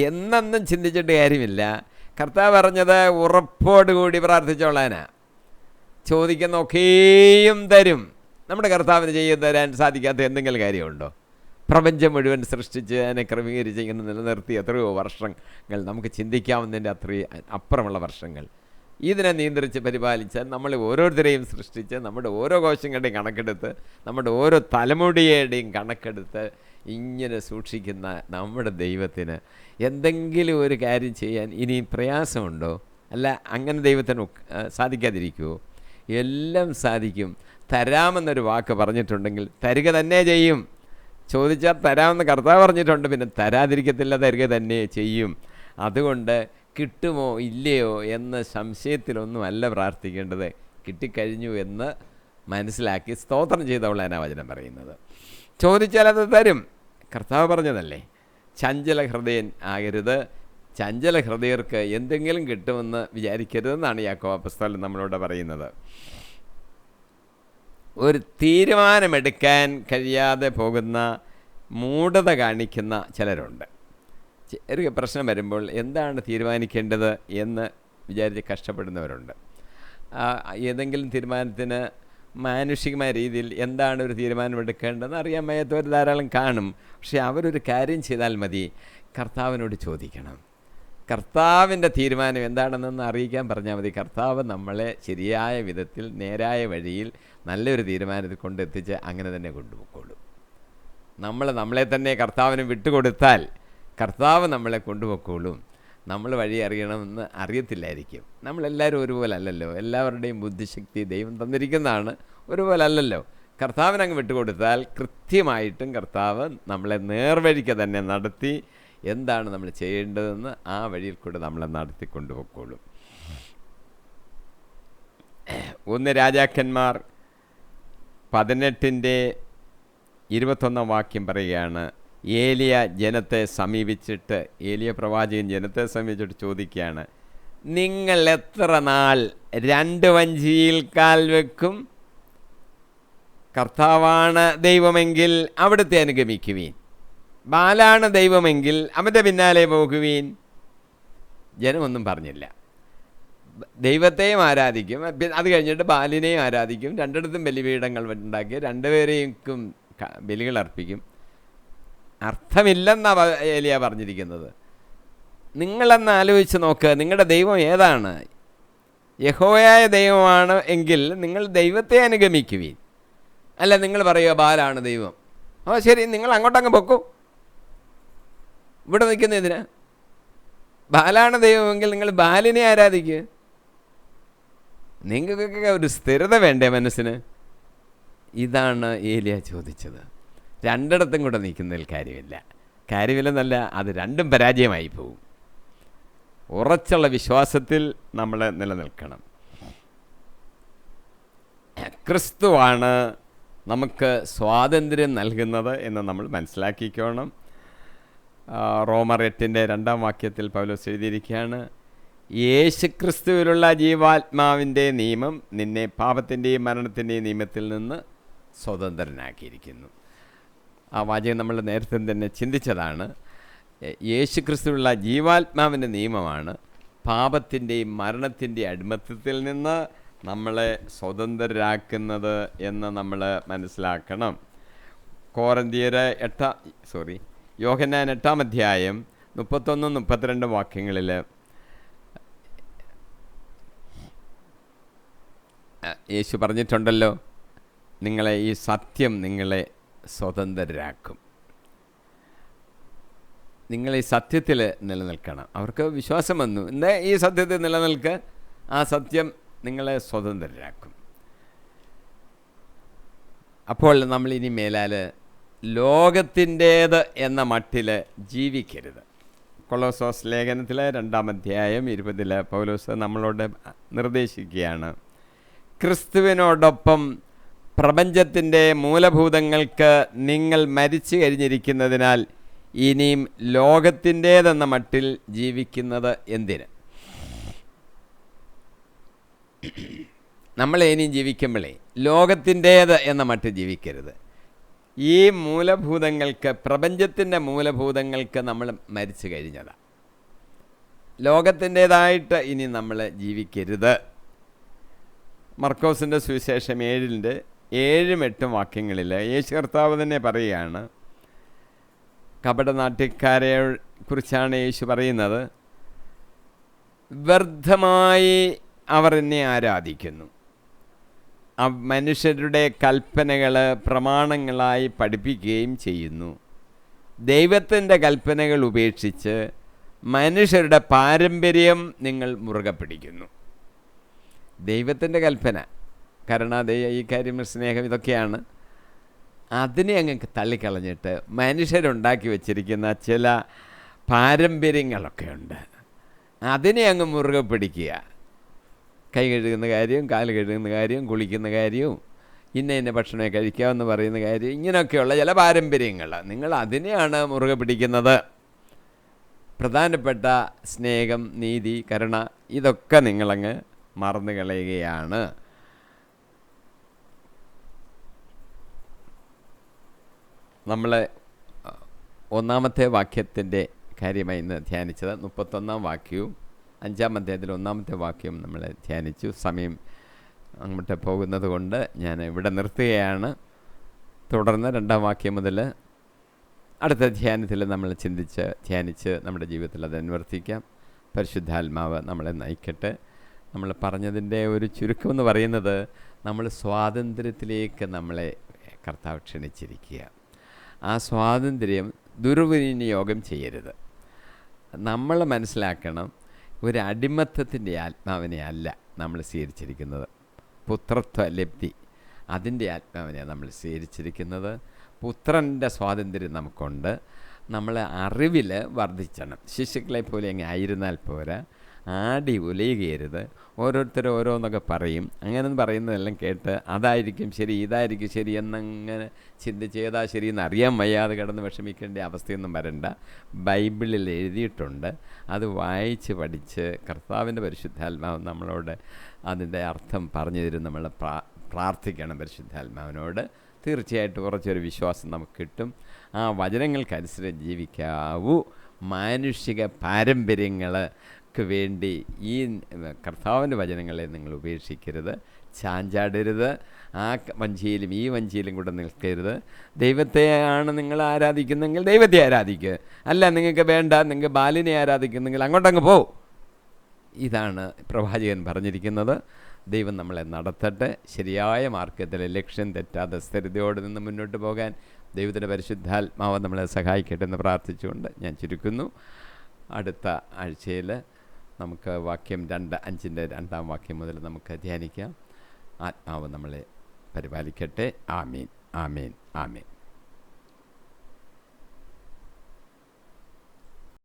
എന്നൊന്നും ചിന്തിച്ചിട്ട് കാര്യമില്ല. കർത്താവ് പറഞ്ഞത് ഉറപ്പോടുകൂടി പ്രാർത്ഥിച്ചോളാനാ. ചോദിക്കുന്നൊക്കെയും തരും. നമ്മുടെ കർത്താവിന് ചെയ്തു തരാൻ സാധിക്കാത്ത എന്തെങ്കിലും കാര്യമുണ്ടോ? പ്രപഞ്ചം മുഴുവൻ സൃഷ്ടിച്ച് അതിനെ ക്രമീകരിച്ച് ഇങ്ങനെ നിലനിർത്തി എത്രയോ വർഷങ്ങൾ, നമുക്ക് ചിന്തിക്കാവുന്നതിൻ്റെ അത്രയും അപ്പുറമുള്ള വർഷങ്ങൾ ഇതിനെ നിയന്ത്രിച്ച് പരിപാലിച്ച് നമ്മളെ ഓരോരുത്തരെയും സൃഷ്ടിച്ച് നമ്മുടെ ഓരോ കോശങ്ങളുടെയും കണക്കെടുത്ത് നമ്മുടെ ഓരോ തലമുടിയുടെയും കണക്കെടുത്ത് ഇങ്ങനെ സൂക്ഷിക്കുന്ന നമ്മുടെ ദൈവത്തിന് എന്തെങ്കിലും ഒരു കാര്യം ചെയ്യാൻ ഇനിയും പ്രയാസമുണ്ടോ? അല്ല, അങ്ങനെ ദൈവത്തിന് സാധിക്കാതിരിക്കുമോ? എല്ലാം സാധിക്കും. തരാമെന്നൊരു വാക്ക് പറഞ്ഞിട്ടുണ്ടെങ്കിൽ തരിക തന്നെ ചെയ്യും. ചോദിച്ചാൽ തരാമെന്ന് കർത്താവ് പറഞ്ഞിട്ടുണ്ട്, പിന്നെ തരാതിരിക്കത്തില്ല, തരിക തന്നെ ചെയ്യും. അതുകൊണ്ട് കിട്ടുമോ ഇല്ലയോ എന്ന സംശയത്തിലൊന്നുമല്ല പ്രാർത്ഥിക്കേണ്ടത്. കിട്ടിക്കഴിഞ്ഞു എന്ന് മനസ്സിലാക്കി സ്തോത്രം ചെയ്തവളാണ് വചനം പറയുന്നത്. ചോദിച്ചാൽ അത് തരും, കർത്താവ് പറഞ്ഞതല്ലേ. ചഞ്ചല ഹൃദയൻ ആകരുത്. ചഞ്ചല ഹൃദയർക്ക് എന്തെങ്കിലും കിട്ടുമെന്ന് വിചാരിക്കരുതെന്നാണ് യാക്കോബ് അപ്പോസ്തലൻ നമ്മളോട് പറയുന്നത്. ഒരു തീരുമാനമെടുക്കാൻ കഴിയാതെ പോകുന്ന മൂഢത കാണിക്കുന്ന ചിലരുണ്ട്. ചെറിയ പ്രശ്നം വരുമ്പോൾ എന്താണ് തീരുമാനിക്കേണ്ടത് എന്ന് വിചാരിച്ച് കഷ്ടപ്പെടുന്നവരുണ്ട്. ഏതെങ്കിലും തീരുമാനത്തിന് മാനുഷികമായ രീതിയിൽ എന്താണ് ഒരു തീരുമാനമെടുക്കേണ്ടതെന്ന് അറിയാൻ വയ്യാത്തവർ ധാരാളം കാണും. പക്ഷേ അവരൊരു കാര്യം ചെയ്താൽ മതി, കർത്താവിനോട് ചോദിക്കണം. കർത്താവിൻ്റെ തീരുമാനം എന്താണെന്നൊന്ന് അറിയിക്കാൻ പറഞ്ഞാൽ മതി. കർത്താവ് നമ്മളെ ശരിയായ വിധത്തിൽ നേരായ വഴിയിൽ നല്ലൊരു തീരുമാനത്തിൽ കൊണ്ടെത്തിച്ച് അങ്ങനെ തന്നെ കൊണ്ടുപോയിക്കോളും. നമ്മളെ തന്നെ കർത്താവിന് വിട്ടുകൊടുത്താൽ കർത്താവ് നമ്മളെ കൊണ്ടുപോയിക്കോളും. നമ്മൾ വഴി അറിയണമെന്ന് അറിയത്തില്ലായിരിക്കും. നമ്മളെല്ലാവരും ഒരുപോലെ അല്ലല്ലോ. എല്ലാവരുടെയും ബുദ്ധിശക്തി ദൈവം തന്നിരിക്കുന്നതാണ്, ഒരുപോലെ അല്ലല്ലോ. കർത്താവിനങ്ങ് വിട്ടുകൊടുത്താൽ കൃത്യമായിട്ടും കർത്താവ് നമ്മളെ നേർവഴിക്ക് തന്നെ നടത്തി എന്താണ് നമ്മൾ ചെയ്യേണ്ടതെന്ന് ആ വഴിയിൽ കൂടെ നമ്മളെ നടത്തിക്കൊണ്ടുപോയിക്കോളും. 1 രാജാക്കന്മാർ 18:21 പറയുകയാണ്, ഏലിയ പ്രവാചകൻ ജനത്തെ സമീപിച്ചിട്ട് ചോദിക്കുകയാണ്, നിങ്ങൾ എത്ര നാൾ 2 വഞ്ചിയിൽ കാൽ വെക്കും? കർത്താവാണ് ദൈവമെങ്കിൽ അവിടുത്തെ അനുഗമിക്കുവീൻ, ബാലാണ് ദൈവമെങ്കിൽ അവൻ്റെ പിന്നാലെ പോകുവീൻ. ജനമൊന്നും പറഞ്ഞില്ല. ദൈവത്തെയും ആരാധിക്കും, അത് കഴിഞ്ഞിട്ട് ബാലിനെയും ആരാധിക്കും, രണ്ടിടത്തും ബലിപീഠങ്ങൾ ഉണ്ടാക്കി 2 പേരെയും ബലികൾ അർപ്പിക്കും. അർത്ഥമില്ലെന്നാണ് ഏലിയ പറഞ്ഞിരിക്കുന്നത്. നിങ്ങളെന്ന് ആലോചിച്ച് നോക്ക്, നിങ്ങളുടെ ദൈവം ഏതാണ്? യഹോവയായ ദൈവമാണ് എങ്കിൽ നിങ്ങൾ ദൈവത്തെ അനുഗമിക്കുവീൻ. അല്ല, നിങ്ങൾ പറയുക ബാലാണ് ദൈവം. ശരി, നിങ്ങൾ അങ്ങോട്ടങ്ങ് പൊക്കൂ. ഇവിടെ നിൽക്കുന്ന ഇതിന് ബാലാണ് ദൈവമെങ്കിൽ നിങ്ങൾ ബാലിനെ ആരാധിക്കുക. നിങ്ങൾക്കൊക്കെ ഒരു സ്ഥിരത വേണ്ടേ മനസ്സിന്? ഇതാണ് ഏലിയ ചോദിച്ചത്. രണ്ടിടത്തും കൂടെ നിൽക്കുന്നതിൽ കാര്യമില്ലെന്നല്ല, അത് രണ്ടും പരാജയമായി പോകും. ഉറച്ചുള്ള വിശ്വാസത്തിൽ നമ്മൾ നിലനിൽക്കണം. ക്രിസ്തുവാണ് നമുക്ക് സ്വാതന്ത്ര്യം നൽകുന്നത് എന്ന് നമ്മൾ മനസ്സിലാക്കിക്കോണം. റോമർ 8:2 പൗലോസ് എഴുതിയിരിക്കുകയാണ്, യേശുക്രിസ്തുവിലുള്ള ജീവാത്മാവിൻ്റെ നിയമം നിന്നെ പാപത്തിൻ്റെയും മരണത്തിൻ്റെയും നിയമത്തിൽ നിന്ന് സ്വതന്ത്രനാക്കിയിരിക്കുന്നു. ആ വാചകം നമ്മൾ നേരത്തെ തന്നെ ചിന്തിച്ചതാണ്. യേശുക്രിസ്തുവിലുള്ള ജീവാത്മാവിൻ്റെ നിയമമാണ് പാപത്തിൻ്റെയും മരണത്തിൻ്റെയും അടിമത്തത്തിൽ നിന്ന് നമ്മളെ സ്വതന്ത്രരാക്കുന്നത് എന്ന് നമ്മൾ മനസ്സിലാക്കണം. യോഹന്നാൻ 8:31-32 യേശു പറഞ്ഞിട്ടുണ്ടല്ലോ, നിങ്ങളെ ഈ സത്യം നിങ്ങളെ സ്വതന്ത്രരാക്കും. നിങ്ങൾ ഈ സത്യത്തിൽ നിലനിൽക്കണം. അവർക്ക് വിശ്വാസം വന്നു, എന്താ ഈ സത്യത്തിൽ നിലനിൽക്കുക, ആ സത്യം നിങ്ങളെ സ്വതന്ത്രരാക്കും. അപ്പോൾ നമ്മൾ ഇനി മേലാൽ ലോകത്തിൻ്റേത് എന്ന മട്ടിൽ ജീവിക്കരുത്. കൊളോസോസ് ലേഖനത്തിൽ 2:20 പൗലോസ് നമ്മളോട് നിർദ്ദേശിക്കുകയാണ്, ക്രിസ്തുവിനോടൊപ്പം പ്രപഞ്ചത്തിൻ്റെ മൂലഭൂതങ്ങൾക്ക് നിങ്ങൾ മരിച്ചു കഴിഞ്ഞിരിക്കുന്നതിനാൽ ഇനിയും ലോകത്തിൻ്റേതെന്ന മട്ടിൽ ജീവിക്കുന്നത് എന്തിന്? നമ്മൾ ഇനിയും ജീവിക്കുമ്പോഴേ ലോകത്തിൻ്റേത് എന്ന മട്ടിൽ ജീവിക്കരുത്. ഈ മൂലഭൂതങ്ങൾക്ക്, പ്രപഞ്ചത്തിൻ്റെ മൂലഭൂതങ്ങൾക്ക് നമ്മൾ മരിച്ചു കഴിഞ്ഞതാണ്. ലോകത്തിൻ്റേതായിട്ട് ഇനി നമ്മൾ ജീവിക്കരുത്. മർക്കോസിൻ്റെ സുവിശേഷം 7:8 യേശു കർത്താവ് തന്നെ പറയുകയാണ്, കപടനാട്യക്കാരെ കുറിച്ചാണ് യേശു പറയുന്നത്, വ്യർത്ഥമായി അവർ എന്നെ ആരാധിക്കുന്നു, മനുഷ്യരുടെ കൽപ്പനകൾ പ്രമാണങ്ങളായി പഠിപ്പിക്കുകയും ചെയ്യുന്നു. ദൈവത്തിൻ്റെ കൽപ്പനകൾ ഉപേക്ഷിച്ച് മനുഷ്യരുടെ പാരമ്പര്യം നിങ്ങൾ മുറുകെ പിടിക്കുന്നു. ദൈവത്തിൻ്റെ കൽപ്പന, കരുണാദയ, ഈ കാര്യം, സ്നേഹം, ഇതൊക്കെയാണ്. അതിനെ അങ്ങ് തള്ളിക്കളഞ്ഞിട്ട് മനുഷ്യരുണ്ടാക്കി വച്ചിരിക്കുന്ന ചില പാരമ്പര്യങ്ങളൊക്കെ ഉണ്ട്, അതിനെ അങ്ങ് മുറുകെ പിടിക്കുക. കൈ കഴുകുന്ന കാര്യം, കാല് കഴുകുന്ന കാര്യം, കുളിക്കുന്ന കാര്യവും, ഇന്ന ഭക്ഷണമേ കഴിക്കാമെന്ന് പറയുന്ന കാര്യം, ഇങ്ങനെയൊക്കെയുള്ള ചില പാരമ്പര്യങ്ങൾ, നിങ്ങൾ അതിനെയാണ് മുറുകെ പിടിക്കുന്നത്. പ്രധാനപ്പെട്ട സ്നേഹം, നീതി, കരുണ, ഇതൊക്കെ നിങ്ങളങ്ങ് മറന്നു കളയുകയാണ്. നമ്മൾ ഒന്നാമത്തെ വാക്യത്തിൻ്റെ കാര്യമായി ഇന്ന് ധ്യാനിച്ചത് 31 വാക്യവും 5-ാം അധ്യായത്തിൽ 1-ാമത്തെ വാക്യവും നമ്മൾ ധ്യാനിച്ചു. സമയം അങ്ങോട്ട് പോകുന്നത് കൊണ്ട് ഞാൻ ഇവിടെ നിർത്തുകയാണ്. തുടർന്ന് 2-ാം വാക്യം മുതൽ അടുത്ത ധ്യാനത്തിൽ നമ്മൾ ധ്യാനിച്ച് നമ്മുടെ ജീവിതത്തിൽ അത് അനുവർത്തിക്കാം. പരിശുദ്ധാത്മാവ് നമ്മളെ നയിക്കട്ടെ. നമ്മൾ പറഞ്ഞതിൻ്റെ ഒരു ചുരുക്കം എന്ന് പറയുന്നത്, നമ്മൾ സ്വാതന്ത്ര്യത്തിലേക്ക് നമ്മളെ കർത്താവ് ക്ഷണിച്ചിരിക്കുക. ആ സ്വാതന്ത്ര്യം ദുർവിനിയോഗം ചെയ്യരുത്. നമ്മൾ മനസ്സിലാക്കണം, ഒരു അടിമത്തത്തിൻ്റെ ആത്മാവിനെ അല്ല നമ്മൾ സ്വീകരിച്ചിരിക്കുന്നത്, പുത്രത്വ ലബ്ധി, അതിൻ്റെ ആത്മാവിനെ നമ്മൾ സ്വീകരിച്ചിരിക്കുന്നത്. പുത്രൻ്റെ സ്വാതന്ത്ര്യം നമുക്കുണ്ട്. നമ്മൾ അറിവിൽ വർദ്ധിച്ചണം. ശിശുക്കളെ പോലെ അങ്ങ് ആയിരുന്നാൽ പോരാ, ആടി ഉലയുകയരുത്. ഓരോരുത്തരും ഓരോന്നൊക്കെ പറയും, അങ്ങനെ പറയുന്നതെല്ലാം കേട്ട് അതായിരിക്കും ശരി, ഇതായിരിക്കും ശരി എന്നങ്ങനെ ചിന്തിച്ച് ഏതാ ശരിയെന്ന് അറിയാൻ വയ്യാതെ കിടന്ന് വിഷമിക്കേണ്ട അവസ്ഥയൊന്നും വരണ്ട. ബൈബിളിൽ എഴുതിയിട്ടുണ്ട്, അത് വായിച്ച് പഠിച്ച് കർത്താവിൻ്റെ പരിശുദ്ധാത്മാവ് നമ്മളോട് അതിൻ്റെ അർത്ഥം പറഞ്ഞു തരും. നമ്മൾ പ്രാർത്ഥിക്കണം പരിശുദ്ധാത്മാവിനോട്. തീർച്ചയായിട്ടും കുറച്ചൊരു വിശ്വാസം നമുക്ക് കിട്ടും. ആ വചനങ്ങൾക്കനുസരിച്ച് ജീവിക്കാവൂ. മാനുഷിക പാരമ്പര്യങ്ങൾക്ക് വേണ്ടി ഈ കർത്താവിൻ്റെ വചനങ്ങളെ നിങ്ങൾ ഉപേക്ഷിക്കരുത്, ചാഞ്ചാടരുത്. ആ വഞ്ചിയിലും ഈ വഞ്ചിയിലും കൂടെ നിൽക്കരുത്. ദൈവത്തെയാണ് നിങ്ങൾ ആരാധിക്കുന്നെങ്കിൽ ദൈവത്തെ ആരാധിക്കുക. അല്ല, നിങ്ങൾക്ക് വേണ്ട, നിങ്ങൾക്ക് ബാലിനെ ആരാധിക്കുന്നെങ്കിൽ അങ്ങോട്ടങ്ങ് പോ. ഇതാണ് പ്രവാചകൻ പറഞ്ഞിരിക്കുന്നത്. ദൈവം നമ്മളെ നടത്തട്ടെ. ശരിയായ മാർഗത്തിൽ ലക്ഷ്യം തെറ്റാതെ സ്ഥിരതയോടെ നിന്ന് മുന്നോട്ട് പോകാൻ ദൈവത്തിൻ്റെ പരിശുദ്ധാത്മാവ് നമ്മളെ സഹായിക്കട്ടെ എന്ന് പ്രാർത്ഥിച്ചുകൊണ്ട് ഞാൻ ചുരുക്കുന്നു. അടുത്ത ആഴ്ചയിൽ നമുക്ക് വാക്യം 2:5 2-ാം വാക്യം മുതൽ നമുക്ക് ധ്യാനിക്കാം. ആത്മാവ് നമ്മളെ പരിപാലിക്കട്ടെ. ആമീൻ, ആമീൻ, ആമീൻ.